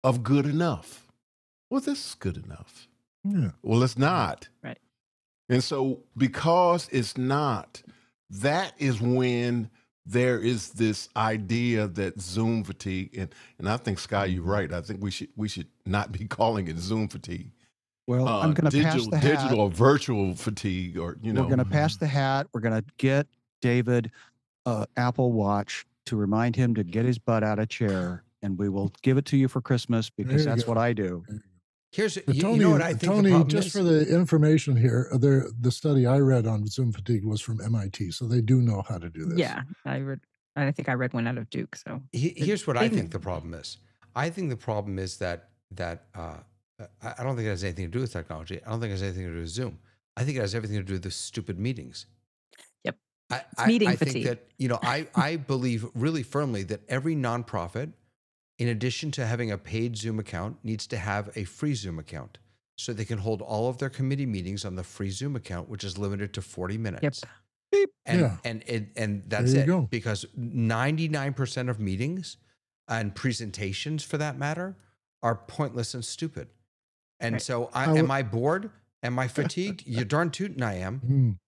F: of good enough. Well, this is good enough.
E: Yeah.
F: Well, it's not.
C: Right.
F: And so because it's not, that is when there is this idea that Zoom fatigue, and I think, Sky, you're right. I think we should not be calling it Zoom fatigue.
B: Well, I'm going to pass the hat.
F: Digital or virtual fatigue, or
B: We're going to pass the hat. We're going to get David Apple Watch to remind him to get his butt out of chair, and we will give it to you for Christmas, because that's what I do.
A: Here's
E: Tony,
A: you know what I think.
E: Tony, just for the information here, the study I read on Zoom fatigue was from MIT, so they do know how to do this.
C: Yeah, I think I read one out of Duke. So
A: here's what I think the problem is. I think the problem is that I don't think it has anything to do with technology. I don't think it has anything to do with Zoom. I think it has everything to do with the stupid meetings.
C: Yep.
A: I think that, I believe really firmly that every nonprofit, in addition to having a paid Zoom account, needs to have a free Zoom account, so they can hold all of their committee meetings on the free Zoom account, which is limited to 40 minutes.
C: Yep.
A: And that's it. Go. Because 99% of meetings and presentations, for that matter, are pointless and stupid. And so am I bored? Am I fatigued? You're darn tootin' I am.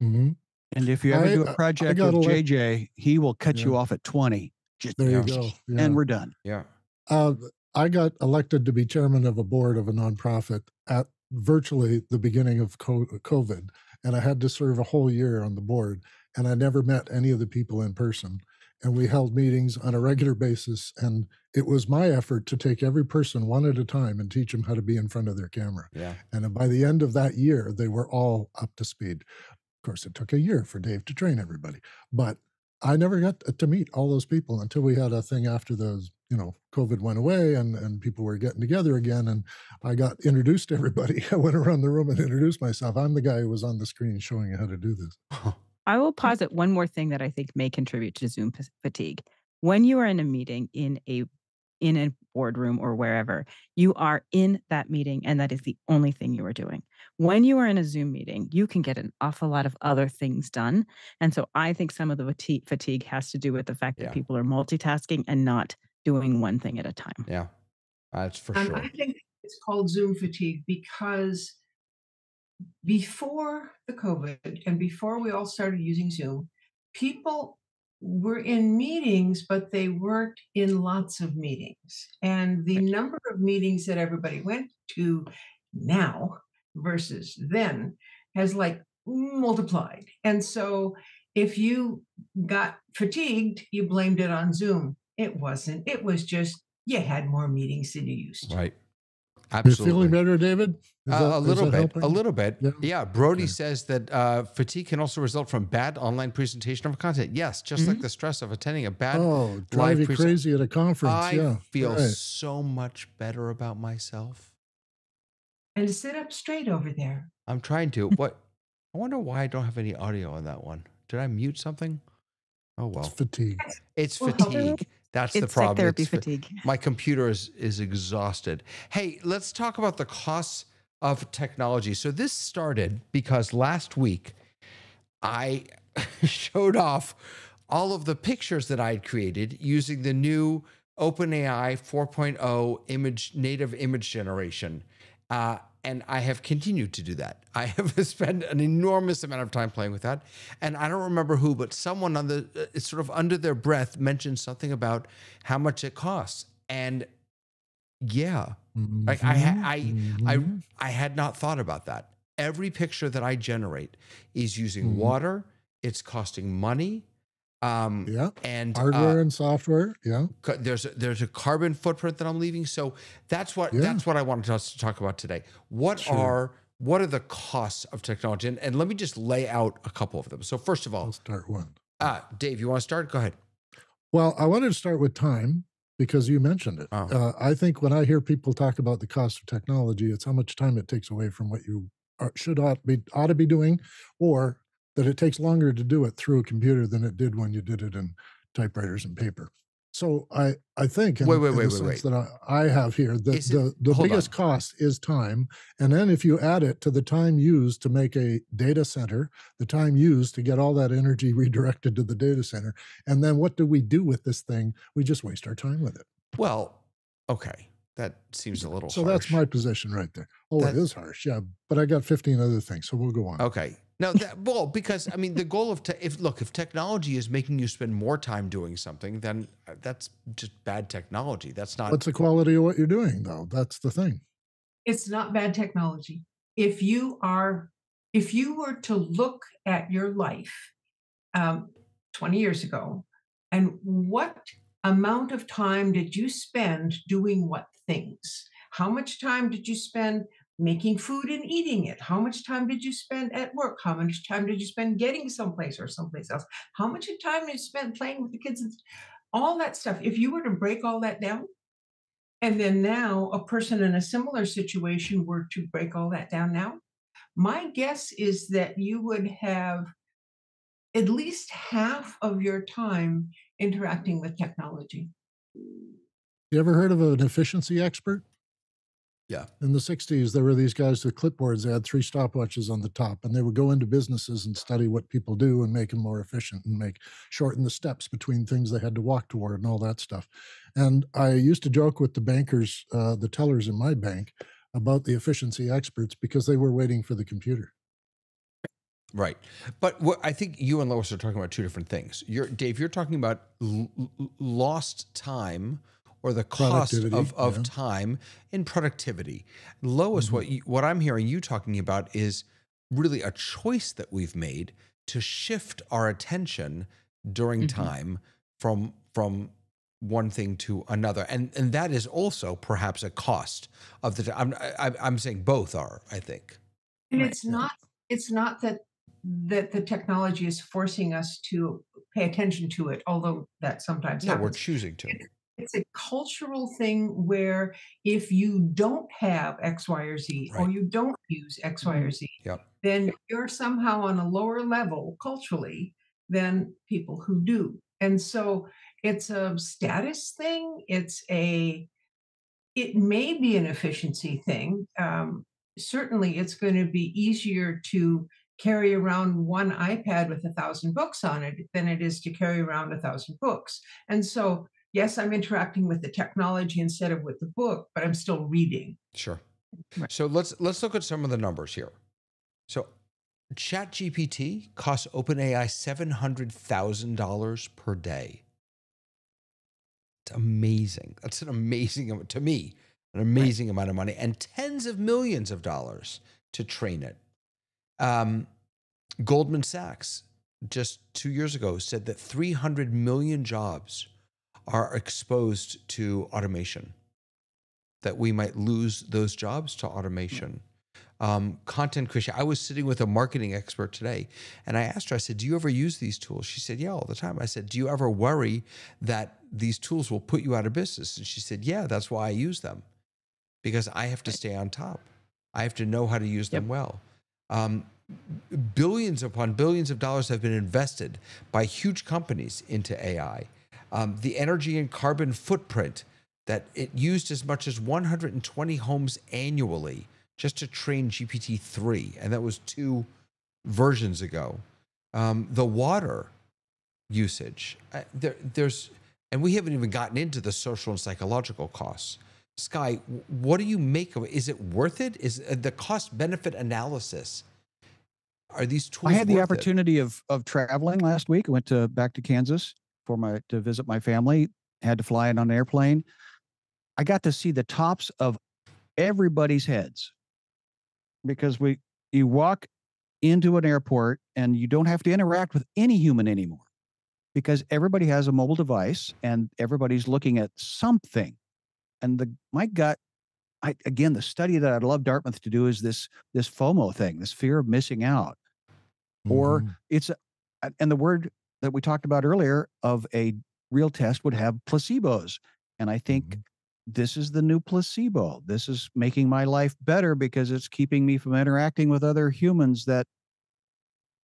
B: And if you ever do a project with JJ, he will cut you off at 20.
E: There you go. Yeah.
B: And we're done.
A: Yeah.
E: I got elected to be chairman of a board of a nonprofit at virtually the beginning of COVID. And I had to serve a whole year on the board. And I never met any of the people in person. And we held meetings on a regular basis. And it was my effort to take every person one at a time and teach them how to be in front of their camera.
A: Yeah.
E: And by the end of that year, they were all up to speed. Of course, it took a year for Dave to train everybody. But I never got to meet all those people until we had a thing after those, COVID went away and people were getting together again. And I got introduced to everybody. I went around the room and introduced myself. I'm the guy who was on the screen showing you how to do this.
C: I will posit one more thing that I think may contribute to Zoom fatigue. When you are in a meeting in a boardroom or wherever, you are in that meeting, and that is the only thing you are doing. When you are in a Zoom meeting, you can get an awful lot of other things done. And so I think some of the fatigue has to do with the fact that people are multitasking and not doing one thing at a time.
A: Yeah, that's for sure.
G: I think it's called Zoom fatigue because before the COVID and before we all started using Zoom, people were in meetings, but they weren't in lots of meetings. And the number of meetings that everybody went to now versus then has like multiplied. And so if you got fatigued, you blamed it on Zoom. It wasn't. It was just you had more meetings than you used to.
A: Right.
E: You're feeling
A: Absolutely.
E: better, David?
A: A little bit.
E: helping?
A: A little bit.
E: Yeah.
A: Yeah. Brody
E: Okay.
A: says that fatigue can also result from bad online presentation of content. Yes, just like the stress of attending a bad
E: Oh, drive you crazy at a conference.
A: I feel
E: right.
A: so much better about myself.
G: And sit up straight over there.
A: I'm trying to. What? I wonder why I don't have any audio on that one. Did I mute something? Oh
E: It's
A: well.
E: fatigue.
A: It's
G: Well,
A: fatigue. That's the
C: It's tech
A: problem.
C: therapy
A: It's
C: fatigue.
A: My computer is exhausted. Hey, let's talk about the costs of technology. So this started because last week I showed off all of the pictures that I had created using the new OpenAI 4.0 native image generation. And I have continued to do that. I have spent an enormous amount of time playing with that. And I don't remember who, but someone on the sort of under their breath mentioned something about how much it costs. And yeah, like I had not thought about that. Every picture that I generate is using water. It's costing money.
E: Yeah.
A: And
E: Hardware and software. Yeah.
A: there's a carbon footprint that I'm leaving. So that's what I wanted us to talk about today. What are the costs of technology? And let me just lay out a couple of them. So first of all,
E: I'll start one.
A: Dave, you want to start? Go ahead.
E: Well, I wanted to start with time because you mentioned it.
A: Oh.
E: I think when I hear people talk about the cost of technology, it's how much time it takes away from what you ought to be doing, or that it takes longer to do it through a computer than it did when you did it in typewriters and paper. So I think in the sense that I have here, the biggest cost is time. And then if you add it to the time used to make a data center, the time used to get all that energy redirected to the data center, and then what do we do with this thing? We just waste our time with it.
A: Well, okay. That seems a little
E: So
A: harsh.
E: that's my position right there. Oh, it is harsh. Yeah. But I got 15 other things. So we'll go on.
A: Okay. No, because I mean, the goal of if technology is making you spend more time doing something, then that's just bad technology. That's not.
E: What's the quality of what you're doing, though? That's the thing.
G: It's not bad technology. If you were to look at your life 20 years ago, and what amount of time did you spend doing what things? How much time did you spend making food and eating it? How much time did you spend at work? How much time did you spend getting someplace or someplace else? How much time did you spend playing with the kids? All that stuff. If you were to break all that down, and then now a person in a similar situation were to break all that down now, my guess is that you would have at least half of your time interacting with technology.
E: You ever heard of an efficiency expert?
A: Yeah.
E: In the 60s, there were these guys with clipboards. They had 3 stopwatches on the top, and they would go into businesses and study what people do and make them more efficient and shorten the steps between things they had to walk toward and all that stuff. And I used to joke with the bankers, the tellers in my bank, about the efficiency experts because they were waiting for the computer.
A: Right. But I think you and Lois are talking about two different things. Dave, you're talking about lost time or the cost of time in productivity. Lois, what I'm hearing you talking about is really a choice that we've made to shift our attention during time from one thing to another, and that is also perhaps a cost of the. I'm saying both are. I think,
G: and it's not that the technology is forcing us to pay attention to it, although that sometimes happens.
A: We're choosing to.
G: It's a cultural thing where if you don't have X, Y, or Z, or you don't use X, Y, or Z, then you're somehow on a lower level culturally than people who do. And so it's a status thing. It may be an efficiency thing. Certainly, it's going to be easier to carry around one iPad with 1,000 books on it than it is to carry around 1,000 books. And so, yes, I'm interacting with the technology instead of with the book, but I'm still reading.
A: Sure. Right. So let's look at some of the numbers here. So ChatGPT costs OpenAI $700,000 per day. It's amazing. That's an amazing, to me, an amazing amount of money, and tens of millions of dollars to train it. Goldman Sachs, just 2 years ago, said that 300 million jobs are exposed to automation, that we might lose those jobs to automation. Content creation. I was sitting with a marketing expert today, and I asked her, I said, do you ever use these tools? She said, yeah, all the time. I said, do you ever worry that these tools will put you out of business? And she said, yeah, that's why I use them, because I have to stay on top. I have to know how to use them well. Billions upon billions of dollars have been invested by huge companies into AI. The energy and carbon footprint, that it used as much as 120 homes annually just to train GPT-3, and that was 2 versions ago. The water usage, there's, and we haven't even gotten into the social and psychological costs. Sky, what do you make of it? Is it worth it? Is the cost-benefit analysis, are these tools?
B: I had the opportunity of traveling last week. I went back to Kansas to visit my family. Had to fly in on an airplane. I got to see the tops of everybody's heads, because you walk into an airport and you don't have to interact with any human anymore, because everybody has a mobile device and everybody's looking at something. And my gut, again, the study that I'd love Dartmouth to do is this FOMO thing, this fear of missing out. Or and the word that we talked about earlier of a real test would have placebos. And I think this is the new placebo. This is making my life better because it's keeping me from interacting with other humans that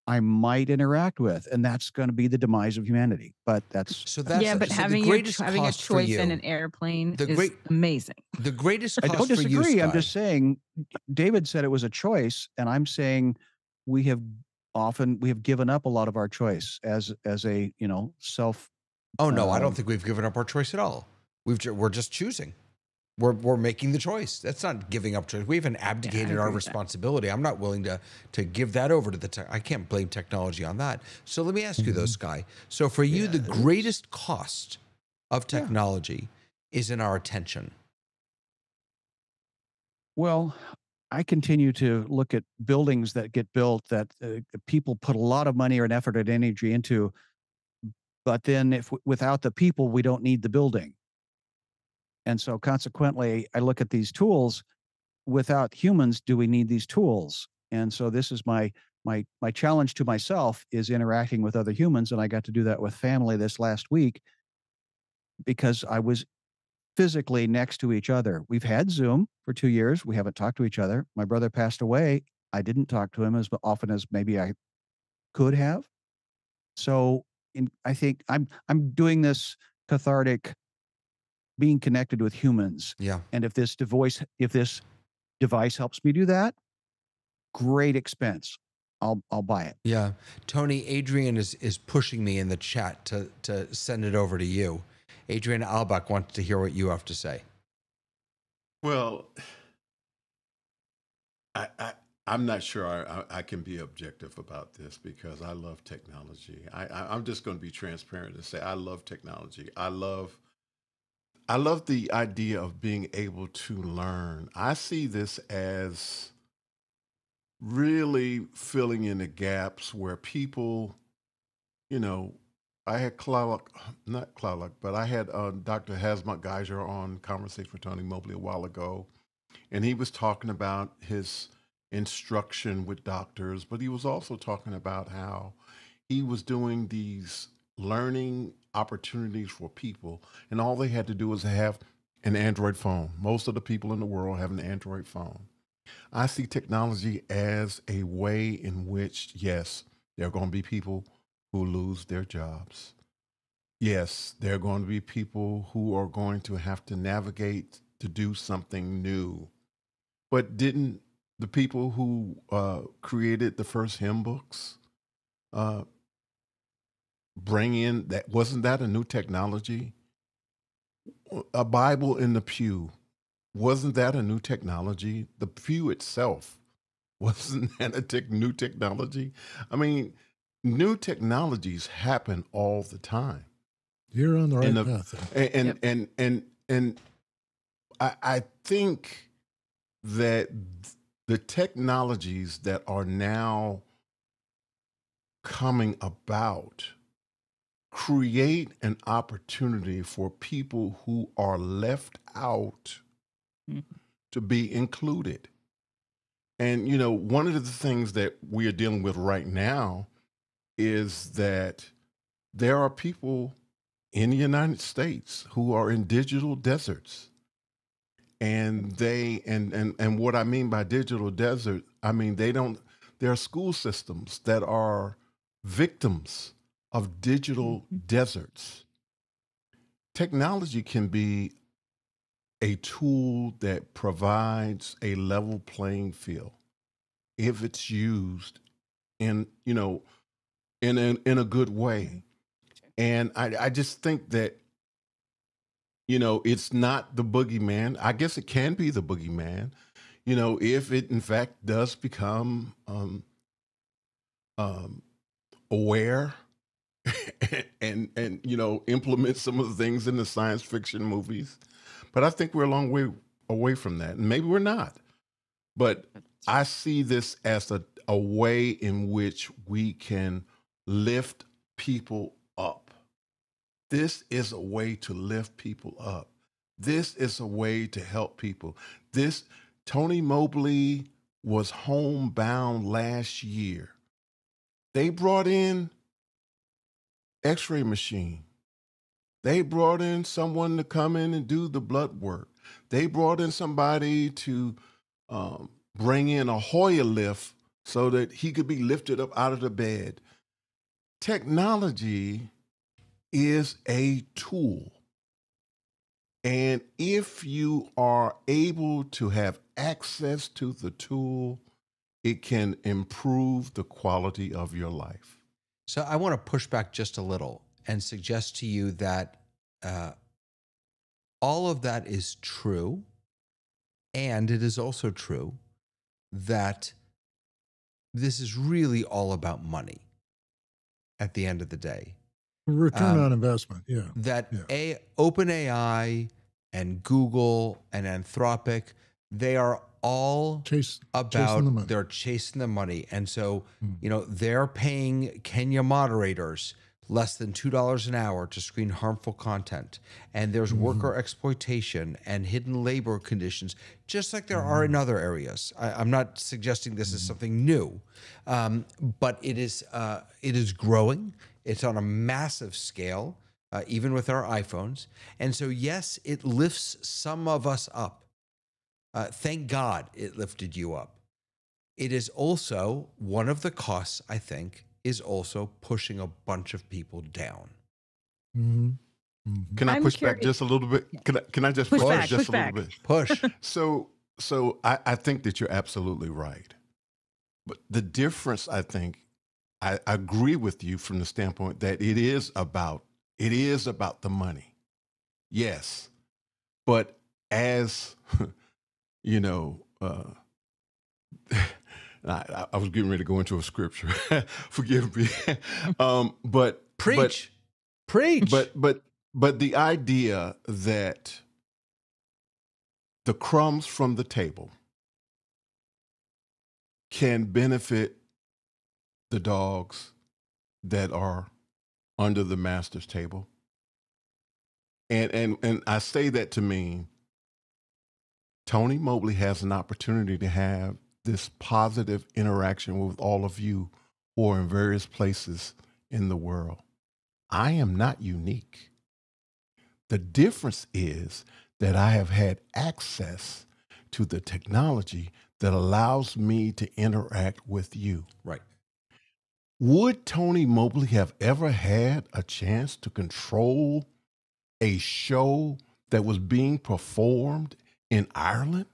B: I might interact with, and that's going to be the demise of humanity. But but
C: having a choice in an airplane is amazing.
A: The greatest cost
B: I don't disagree.
A: For you,
B: I'm just saying, David said it was a choice, and I'm saying we have given up a lot of our choice as a self.
A: Oh no, I don't think we've given up our choice at all. We're just choosing. We're making the choice. That's not giving up choice. We haven't abdicated our responsibility. I'm not willing to give that over to I can't blame technology on that. So let me ask you though, Sky. So for you, the greatest cost of technology is in our attention.
B: Well, I continue to look at buildings that get built that people put a lot of money or an effort and energy into, but then without the people, we don't need the building. And so consequently, I look at these tools. Without humans, do we need these tools? And so this is my challenge to myself, is interacting with other humans. And I got to do that with family this last week because I was physically next to each other. We've had Zoom for 2 years. We haven't talked to each other. My brother passed away. I didn't talk to him as often as maybe I could have. So I think I'm doing this cathartic, being connected with humans.
A: Yeah.
B: And if this device helps me do that, great expense. I'll buy it.
A: Yeah. Tony, Adrian is pushing me in the chat to send it over to you. Adrian Albach wants to hear what you have to say.
F: Well, I'm not sure I can be objective about this because I love technology. I'm just going to be transparent and say I love technology. I love the idea of being able to learn. I see this as really filling in the gaps where people, I had but I had Dr. Hazmat Geiger on Conversation with Tony Mobley a while ago, and he was talking about his instruction with doctors, but he was also talking about how he was doing these learning opportunities for people, and all they had to do was have an Android phone. Most of the people in the world have an Android phone. I see technology as a way in which, yes, there are going to be people who lose their jobs. Yes, there are going to be people who are going to have to navigate to do something new. But didn't the people who created the first hymn books bring in that? Wasn't that a new technology? A Bible in the pew, wasn't that a new technology? The pew itself wasn't new technology? I mean, new technologies happen all the time.
E: You're on the right
F: And the,
E: path.
F: and I think that the technologies that are now coming about create an opportunity for people who are left out to be included. And, one of the things that we are dealing with right now is that there are people in the United States who are in digital deserts. And and what I mean by digital desert, I mean, there are school systems that are victims of digital deserts. Technology can be a tool that provides a level playing field if it's used in, in a good way. And I just think that, it's not the boogeyman. I guess it can be the boogeyman, if it in fact does become aware and implement some of the things in the science fiction movies. But I think we're a long way away from that. And maybe we're not. But I see this as a way in which we can lift people up. This is a way to lift people up. This is a way to help people. Tony Mobley was homebound last year. They brought in X-ray machine. They brought in someone to come in and do the blood work. They brought in somebody to bring in a Hoyer lift so that he could be lifted up out of the bed. Technology is a tool. And if you are able to have access to the tool, it can improve the quality of your life.
A: So I want to push back just a little and suggest to you that all of that is true. And it is also true that this is really all about money at the end of the day.
E: Return on investment, yeah.
A: That OpenAI and Google and Anthropic, they are all they're chasing the money. And so, they're paying Kenya moderators less than $2 an hour to screen harmful content. And there's worker exploitation and hidden labor conditions, just like there are in other areas. I'm not suggesting this is something new, but it is growing. It's on a massive scale, even with our iPhones. And so, yes, it lifts some of us up. Thank God it lifted you up. It is also one of the costs, I think, is also pushing a bunch of people down.
F: Can I push back just a little bit? Can I just push back just a little bit?
A: Push.
F: So I think that you're absolutely right. But the difference, I think, I agree with you from the standpoint that it is about the money. Yes. But as I was getting ready to go into a scripture. Forgive me. But
A: preach.
F: But the idea that the crumbs from the table can benefit the dogs that are under the master's table. And I say that to mean Tony Mobley has an opportunity to have this positive interaction with all of you who are in various places in the world. I am not unique. The difference is that I have had access to the technology that allows me to interact with you.
A: Right.
F: Would Tony Mobley have ever had a chance to control a show that was being performed in Ireland?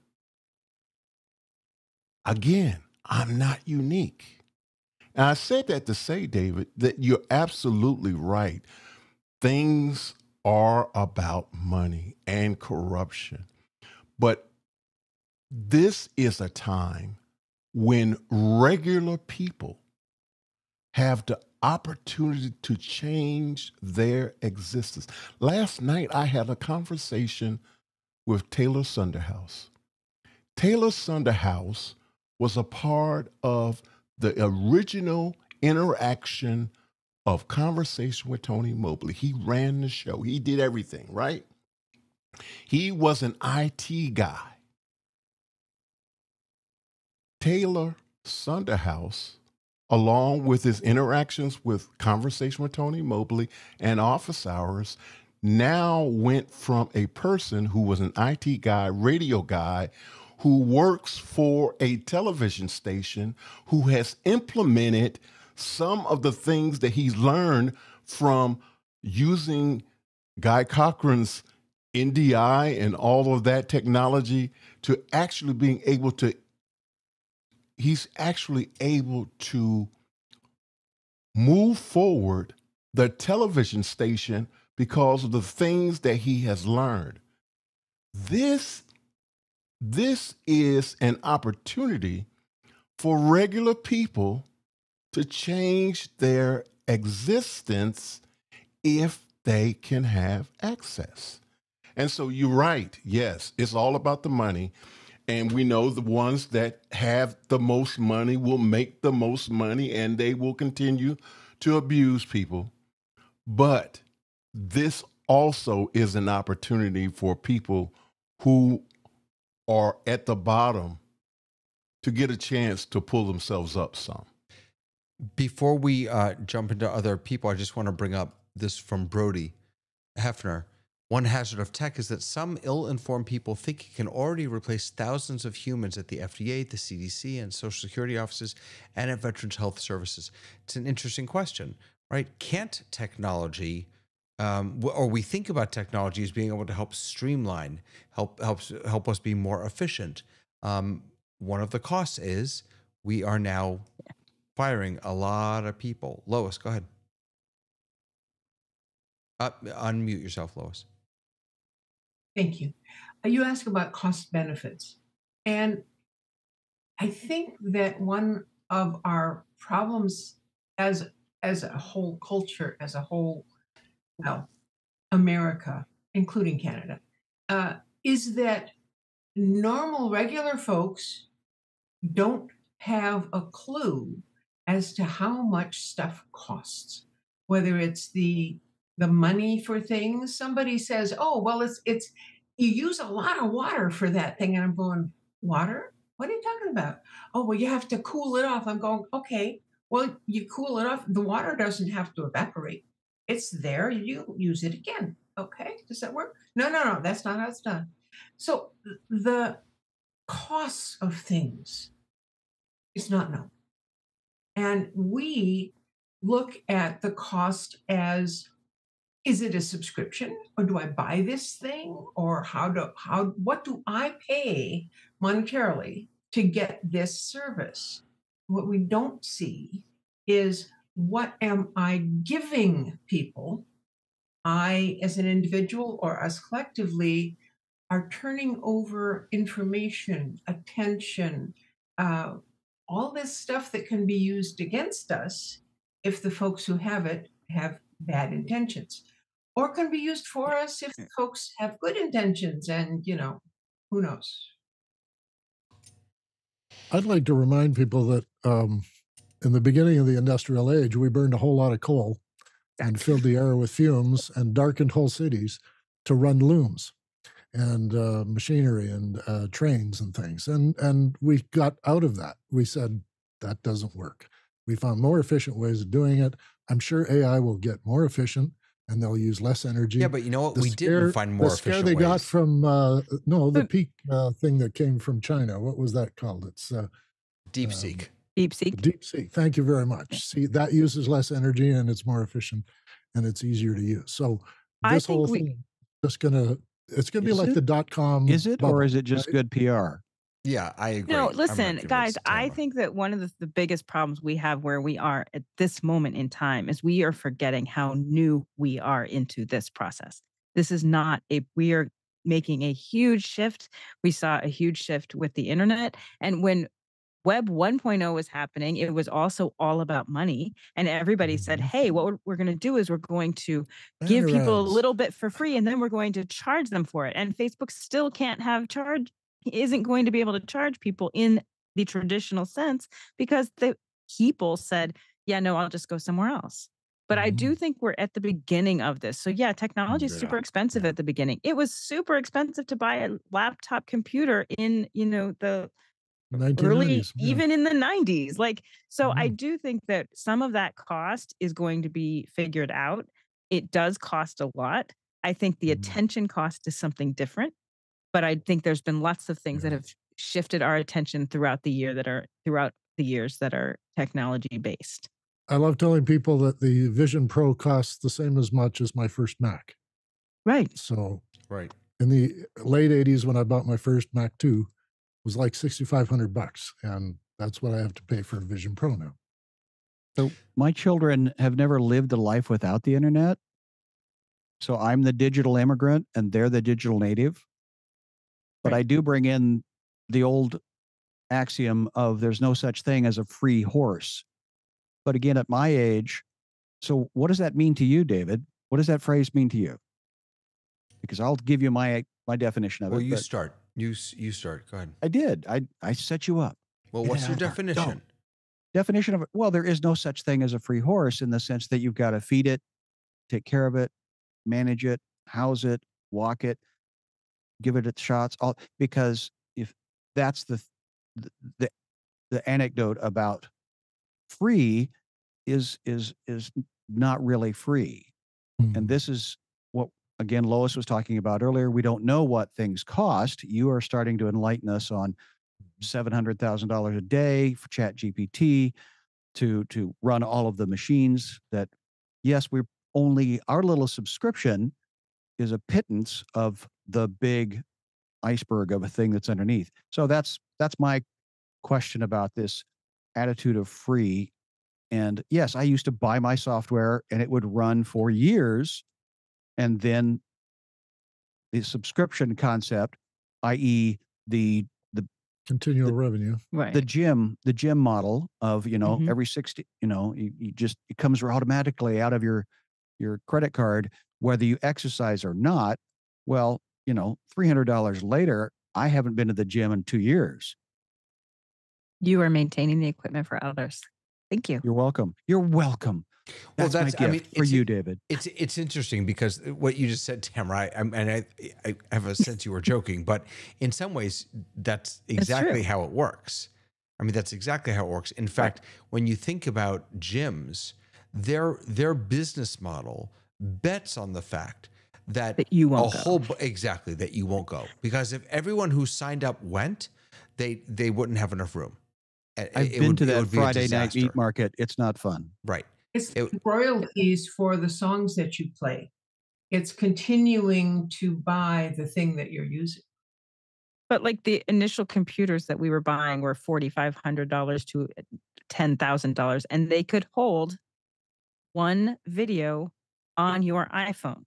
F: Again, I'm not unique. And I said that to say, David, that you're absolutely right. Things are about money and corruption. But this is a time when regular people have the opportunity to change their existence. Last night, I had a conversation with Taylor Sunderhouse. Taylor Sunderhouse was a part of the original interaction of Conversation with Tony Mobley. He ran the show. He did everything, right? He was an IT guy. Taylor Sunderhouse, along with his interactions with Conversation with Tony Mobley and Office Hours, now went from a person who was an IT guy, radio guy, who works for a television station, who has implemented some of the things that he's learned from using Guy Cochran's NDI and all of that technology to actually being able to, he's actually able to move forward the television station because of the things that he has learned. This is an opportunity for regular people to change their existence if they can have access. And so you're right. Yes, it's all about the money. And we know the ones that have the most money will make the most money, and they will continue to abuse people. But this also is an opportunity for people who are at the bottom to get a chance to pull themselves up some.
A: Before we jump into other people, I just want to bring up this from Brody Hefner. One hazard of tech is that some ill-informed people think it can already replace thousands of humans at the FDA, the CDC, and Social Security offices, and at Veterans Health Services. It's an interesting question, right? Can't technology, or we think about technology as being able to help streamline, help us be more efficient. One of the costs is we are now firing a lot of people. Lois, go ahead. Unmute yourself, Lois.
G: Thank you. You ask about cost benefits. And I think that one of our problems as a whole culture, as a whole, well, America, including Canada, is that normal, regular folks don't have a clue as to how much stuff costs, whether it's the money for things. Somebody says, oh, well, it's you use a lot of water for that thing. And I'm going, water? What are you talking about? Oh, well, you have to cool it off. I'm going, okay, well, you cool it off. The water doesn't have to evaporate. It's there. You use it again. Okay, does that work? No, that's not how it's done. So the costs of things is not known. And we look at the cost as, is it a subscription, or do I buy this thing, or what do I pay monetarily to get this service? What we don't see is, what am I giving people? I, as an individual, or us collectively, are turning over information, attention, all this stuff that can be used against us if the folks who have it have bad intentions, or can be used for us if the folks have good intentions, and who knows.
E: I'd like to remind people that in the beginning of the industrial age, we burned a whole lot of coal and filled the air with fumes and darkened whole cities to run looms and machinery and trains and things. And we got out of that. We said, that doesn't work. We found more efficient ways of doing it. I'm sure AI will get more efficient and they'll use less energy.
A: Yeah, but you know what? We didn't find more efficient ways.
E: The scare they got from, the peak thing that came from China. What was that called? It's
A: DeepSeek.
E: DeepSeek. Thank you very much. See, that uses less energy and it's more efficient and it's easier to use. So this whole thing is it's going to be like the .com.
B: Is it,
E: bubble,
B: or is it just
E: right?
B: good PR?
A: Yeah, I agree.
C: No, listen, guys, I think that one of the biggest problems we have where we are at this moment in time is we are forgetting how new we are into this process. This is not we are making a huge shift. We saw a huge shift with the internet. And when Web 1.0 was happening. It was also all about money. And everybody said, hey, what we're going to do is we're going to give
E: Banner
C: people a
E: ads.
C: little bit for free, and then we're going to charge them for it. And Facebook still isn't going to be able to charge people in the traditional sense, because the people said, yeah, no, I'll just go somewhere else. But I do think we're at the beginning of this. So yeah, technology is super expensive at the beginning. It was super expensive to buy a laptop computer in, the
E: 1990s. Yeah.
C: even in the 90s. So I do think that some of that cost is going to be figured out. It does cost a lot. I think the attention cost is something different, but I think there's been lots of things that have shifted our attention throughout the years that are technology based.
E: I love telling people that the Vision Pro costs the same as much as my first Mac.
C: Right.
E: So
A: Right.
E: in the late 80s, when I bought my first Mac 2, was like $6,500, and that's what I have to pay for a Vision Pro now.
B: So my children have never lived a life without the internet. So I'm the digital immigrant and they're the digital native. But I do bring in the old axiom of there's no such thing as a free horse. But again, at my age, so what does that mean to you, David? What does that phrase mean to you? Because I'll give you my definition of it.
A: Well, you start. You start. Go ahead.
B: I did. I set you up.
A: Well, what's your definition?
B: Definition of it? Well, there is no such thing as a free horse in the sense that you've got to feed it, take care of it, manage it, house it, walk it, give it its shots. All because if that's the anecdote about free is not really free. And this is what, again, Lois was talking about earlier. We don't know what things cost. You are starting to enlighten us on $700,000 a day for ChatGPT to run all of the machines that, yes, our little subscription is a pittance of the big iceberg of a thing that's underneath. So that's my question about this attitude of free. And yes, I used to buy my software and it would run for years. And then the subscription concept, i.e. the
E: continual revenue,
C: right?
B: The gym model of, every 60, it comes automatically out of your credit card, whether you exercise or not. Well, $300 later, I haven't been to the gym in 2 years.
C: You are maintaining the equipment for others. Thank you.
B: You're welcome. You're welcome. That's my gift for you, David.
A: It's interesting because what you just said, Tamara, I have a sense you were joking, but in some ways, that's exactly how it works. I mean, that's exactly how it works. In fact, when you think about gyms, their business model bets on the fact that
C: you won't go.
A: Exactly, that you won't go. Because if everyone who signed up went, they wouldn't have enough room.
B: I've been to that Friday night meat market. It's not fun.
A: Right.
G: It's royalties for the songs that you play. It's continuing to buy the thing that you're using.
C: But like the initial computers that we were buying were $4,500 to $10,000, and they could hold one video on your iPhone,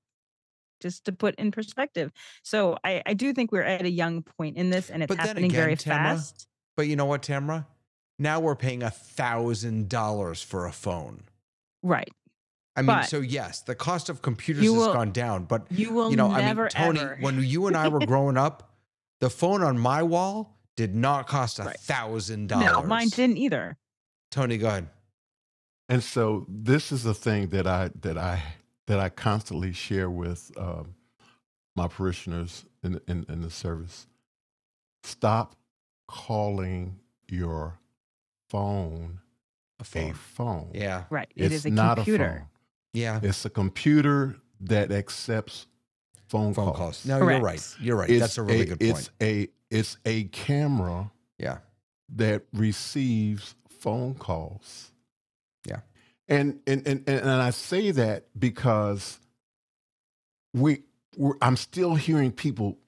C: just to put in perspective. So I do think we're at a young point in this, and it's happening very fast.
A: But you know what, Tamara? Now we're paying $1,000 for a phone.
C: Right.
A: I mean, so yes, the cost of computers has gone down, but
C: you will never,
A: Tony,
C: ever.
A: When you and I were growing up, the phone on my wall did not cost $1,000.
C: No, mine didn't either.
A: Tony, go ahead.
F: And so this is a thing that I constantly share with my parishioners in the service. Stop calling your phone a phone.
A: Yeah.
C: Right.
F: It
C: is a
F: not
C: computer.
F: A phone.
A: Yeah.
F: It's a computer that accepts phone calls.
A: No,
C: Correct.
A: You're right. That's a really good point.
F: It's a camera that receives phone calls.
A: Yeah.
F: And I say that because I'm still hearing people,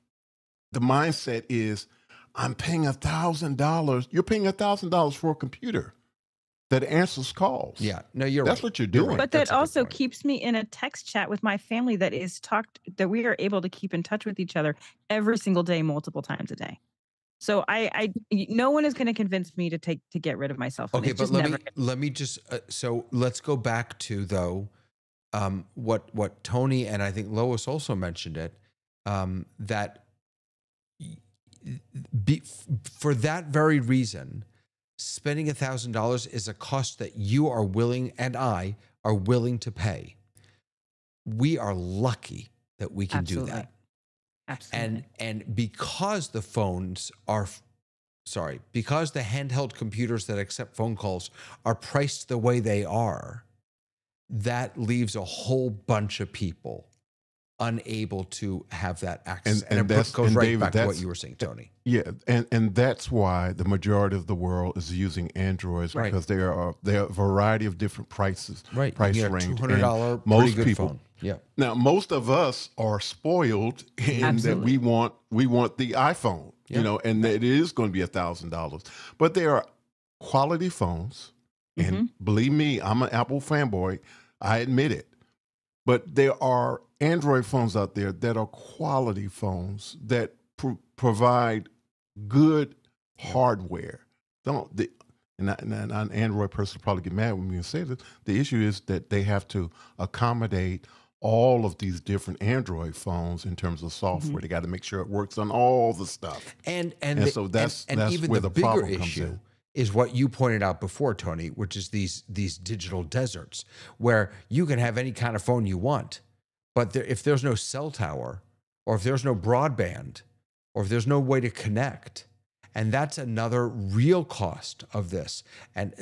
F: the mindset is, I'm paying $1,000. You're paying $1,000 for a computer that answers calls.
A: Yeah. No, you're
F: That's
A: right.
F: what you're doing.
A: Right.
C: But
A: That's
C: that
A: a good
C: also
A: point.
C: keeps me in a text chat with my family that we are able to keep in touch with each other every single day, multiple times a day. So no one is going to convince me to get rid of my cell phone.
A: Okay,
C: It's
A: but
C: just
A: let
C: never
A: me let me just so let's go back to though what Tony and I think Lois also mentioned it, that for that very reason, spending $1,000 is a cost that you are willing and I are willing to pay. We are lucky that we can do that.
C: Absolutely.
A: And because the phones are because the handheld computers that accept phone calls are priced the way they are, that leaves a whole bunch of people unable to have that access. And it goes right
F: David,
A: back to what you were saying, Tony.
F: Yeah, and that's why the majority of the world is using Androids,
A: Right.
F: because there are a variety of different prices,
A: Right.
F: price
A: You get a
F: range.
A: $200
F: and most
A: pretty good
F: people,
A: phone. Yeah.
F: Now, most of us are spoiled in that
C: Absolutely.
F: we want the iPhone,
A: Yeah.
F: you know, and it is going to be $1,000. But there are quality phones, and believe me, I'm an Apple fanboy. I admit it. But there are Android phones out there that are quality phones that provide good hardware. And an Android person will probably get mad when we say this. The issue is that they have to accommodate all of these different Android phones in terms of software. They got to make sure it works on all the stuff. So that's
A: even
F: where
A: the
F: the
A: bigger
F: problem comes
A: issue
F: in.
A: is what you pointed out before, Tony, which is these digital deserts where you can have any kind of phone you want, but if there's no cell tower, or if there's no broadband, or if there's no way to connect, and that's another real cost of this. And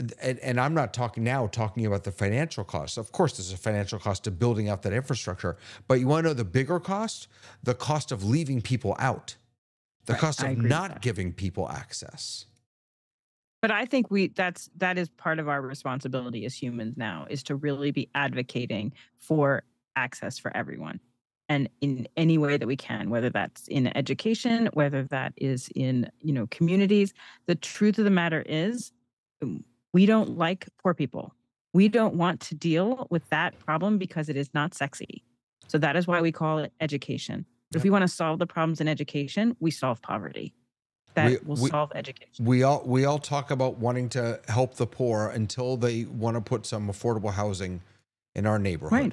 A: I'm not talking about the financial cost. Of course, there's a financial cost to building out that infrastructure, but you want to know the bigger cost? The cost of leaving people out, the cost
C: I
A: of
C: agree with
A: not
C: that.
A: giving people access.
C: But I think that is part of our responsibility as humans now, is to really be advocating for access for everyone, and in any way that we can, whether that's in education, whether that is in communities. The truth of the matter is, we don't like poor people. We don't want to deal with that problem because it is not sexy. So that is why we call it education. But if we want to solve the problems in education, we solve poverty. That will solve education.
A: We all talk about wanting to help the poor until they want to put some affordable housing in our neighborhood.
C: Right.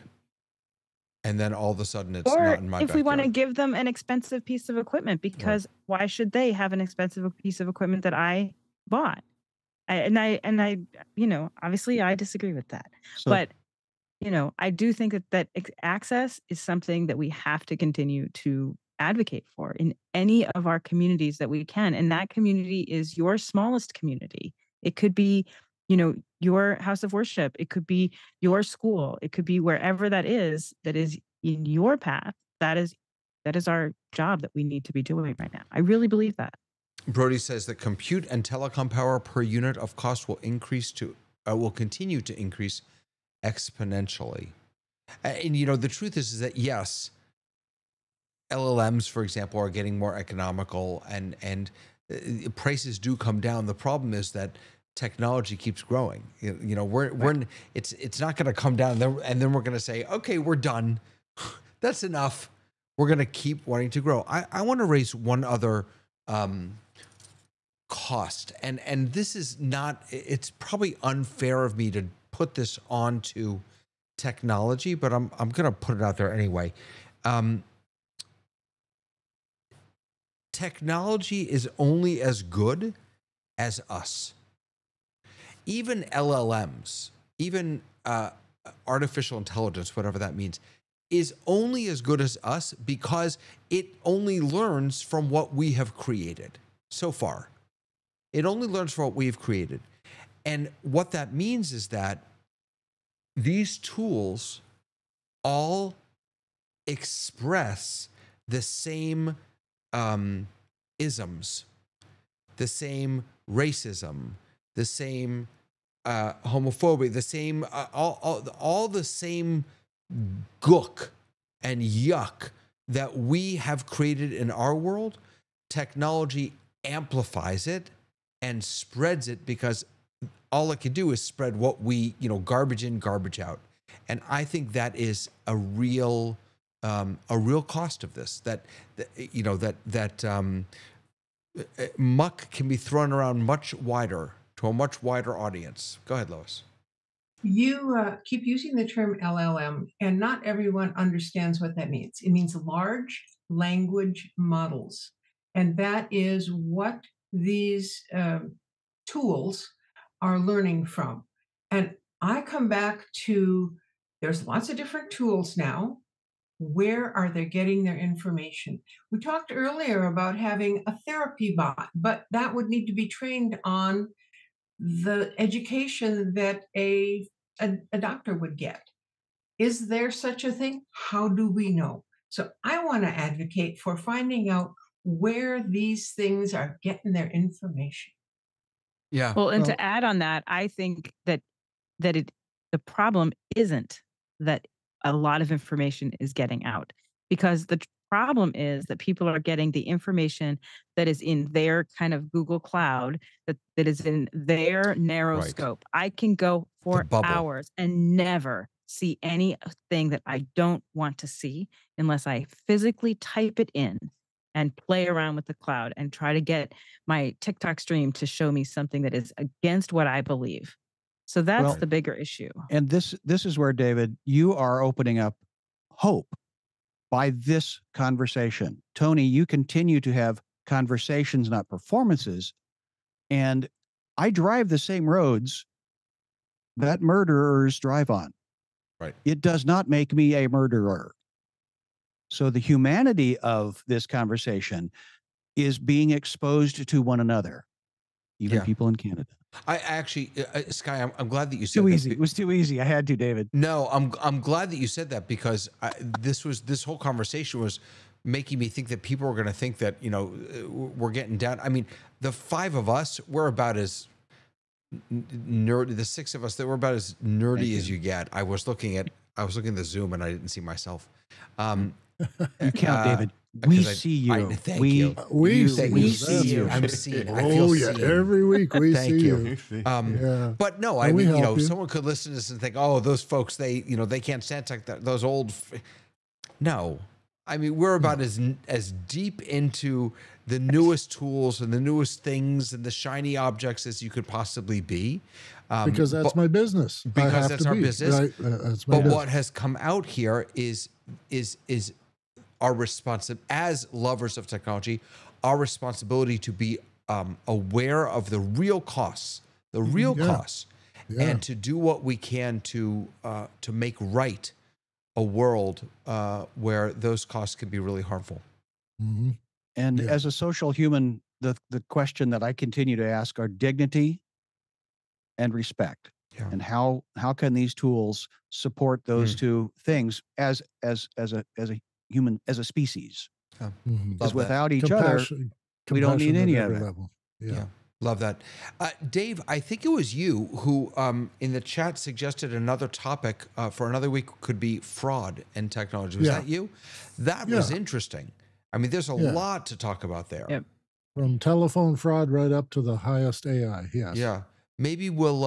A: And then all of a sudden it's
C: Or
A: not in my
C: if we want to
A: backyard.
C: give them an expensive piece of equipment, because why should they have an expensive piece of equipment that I bought? And I obviously I disagree with that. But I do think that access is something that we have to continue to advocate for in any of our communities that we can. And that community is your smallest community. It could be, your house of worship. It could be your school. It could be wherever that is in your path. That is our job that we need to be doing right now. I really believe that.
A: Brody says that compute and telecom power per unit of cost will continue to increase exponentially. And the truth is that yes, LLMs, for example, are getting more economical, and prices do come down. The problem is that technology keeps growing. It's not going to come down, and then we're going to say, okay, we're done. That's enough. We're going to keep wanting to grow. I want to raise one other cost, and this is not. It's probably unfair of me to put this onto technology, but I'm going to put it out there anyway. Technology is only as good as us. Even LLMs, even artificial intelligence, whatever that means, is only as good as us because it only learns from what we have created so far. It only learns from what we've created. And what that means is that these tools all express the same isms, the same racism, the same homophobia, the same all the same gook and yuck that we have created in our world. Technology amplifies it and spreads it because all it can do is spread what we, garbage in, garbage out. And I think that is a real cost of this. muck can be thrown around much wider to a much wider audience. Go ahead, Lois.
G: You keep using the term LLM, and not everyone understands what that means. It means large language models. And that is what these tools are learning from. And I come back to there's lots of different tools now. Where are they getting their information? We talked earlier about having a therapy bot, but that would need to be trained on the education that a doctor would get. Is there such a thing? How do we know? So I want to advocate for finding out where these things are getting their information.
A: Yeah.
C: Well, and
E: Well-
C: to add on that, I think that the problem isn't that a lot of information is getting out, because the problem is that people are getting the information that is in their kind of Google Cloud, that is in their narrow
A: Right.
C: scope. I can go for
A: bubble.
C: hours and never see anything that I don't want to see unless I physically type it in and play around with the cloud and try to get my TikTok stream to show me something that is against what I believe. So that's
B: Well-
C: the bigger issue.
B: And this is where, David, you are opening up hope by this conversation. Tony, you continue to have conversations, not performances. And I drive the same roads that murderers drive on.
A: Right.
B: It does not make me a murderer. So the humanity of this conversation is being exposed to one another, even
A: Yeah.
B: people in Canada.
A: I actually, Sky, I'm glad that you said
B: Too
A: that.
B: easy. It was too easzy. I had to, David.
A: No, I'm glad that you said that, because this whole conversation was making me think that people were going to think that, we're getting down. I mean, the five of us, we're about as nerdy. The six of us, that we're about as nerdy as you get. I was looking at the Zoom and I didn't see myself.
B: You count, David. We
A: 'cause I-
B: see you.
A: thank you.
E: We
A: We
E: see
A: see you.
E: you.
A: I'm seen. I feel
E: Oh, yeah.
A: seen.
E: Every week we
A: Thank
E: see
A: you.
E: you. Yeah.
A: But no,
E: And
A: I
E: we
A: mean,
E: help you.
A: someone could listen to this and think, oh, those folks, they can't stand tech. Those old. No, I mean, we're about as deep into the newest tools and the newest things and the shiny objects as you could possibly be.
E: Because that's my business. I
A: because
E: have
A: that's
E: to
A: our
E: be,
A: business.
E: Right? That's my
A: But
E: business.
A: what has come out here is our as lovers of technology, our responsibility to be aware of the real costs,
E: Yeah.
A: costs,
E: Yeah.
A: and to do what we can to make right a world where those costs can be really harmful.
E: Mhm.
B: And
E: Yeah.
B: as a social human, the question that I continue to ask are dignity and respect.
A: Yeah.
B: And how can these tools support those two things as a human, as a species?
E: Mhm.
A: Love
B: Because
A: that.
B: without each other,
E: Compassion,
B: we don't need
E: compassion at
B: any of
E: every
B: it.
E: level.
A: Yeah.
E: Yeah.
A: Love that. Dave, I think it was you who in the chat suggested another topic for another week could be fraud and technology. Was
E: Yeah.
A: that you? That was
E: Yeah.
A: interesting. I mean, there's a
E: Yeah.
A: lot to talk about there.
C: Yep.
E: From telephone fraud right up to the highest AI. Yes.
A: Yeah. Maybe we'll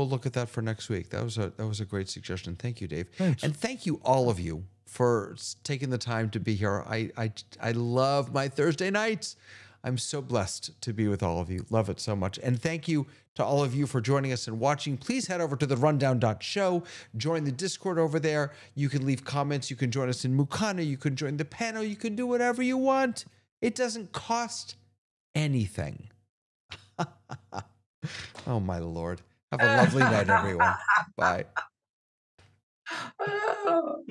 A: look at that for next week. That was a great suggestion. Thank you, Dave.
E: Thanks.
A: And thank you all of you for taking the time to be here. I love my Thursday nights. I'm so blessed to be with all of you. Love it so much. And thank you to all of you for joining us and watching. Please head over to the rundown.show. Join the Discord over there. You can leave comments. You can join us in Mukana. You can join the panel. You can do whatever you want. It doesn't cost anything. Oh, my Lord. Have a lovely night, everyone. Bye.
G: Oh.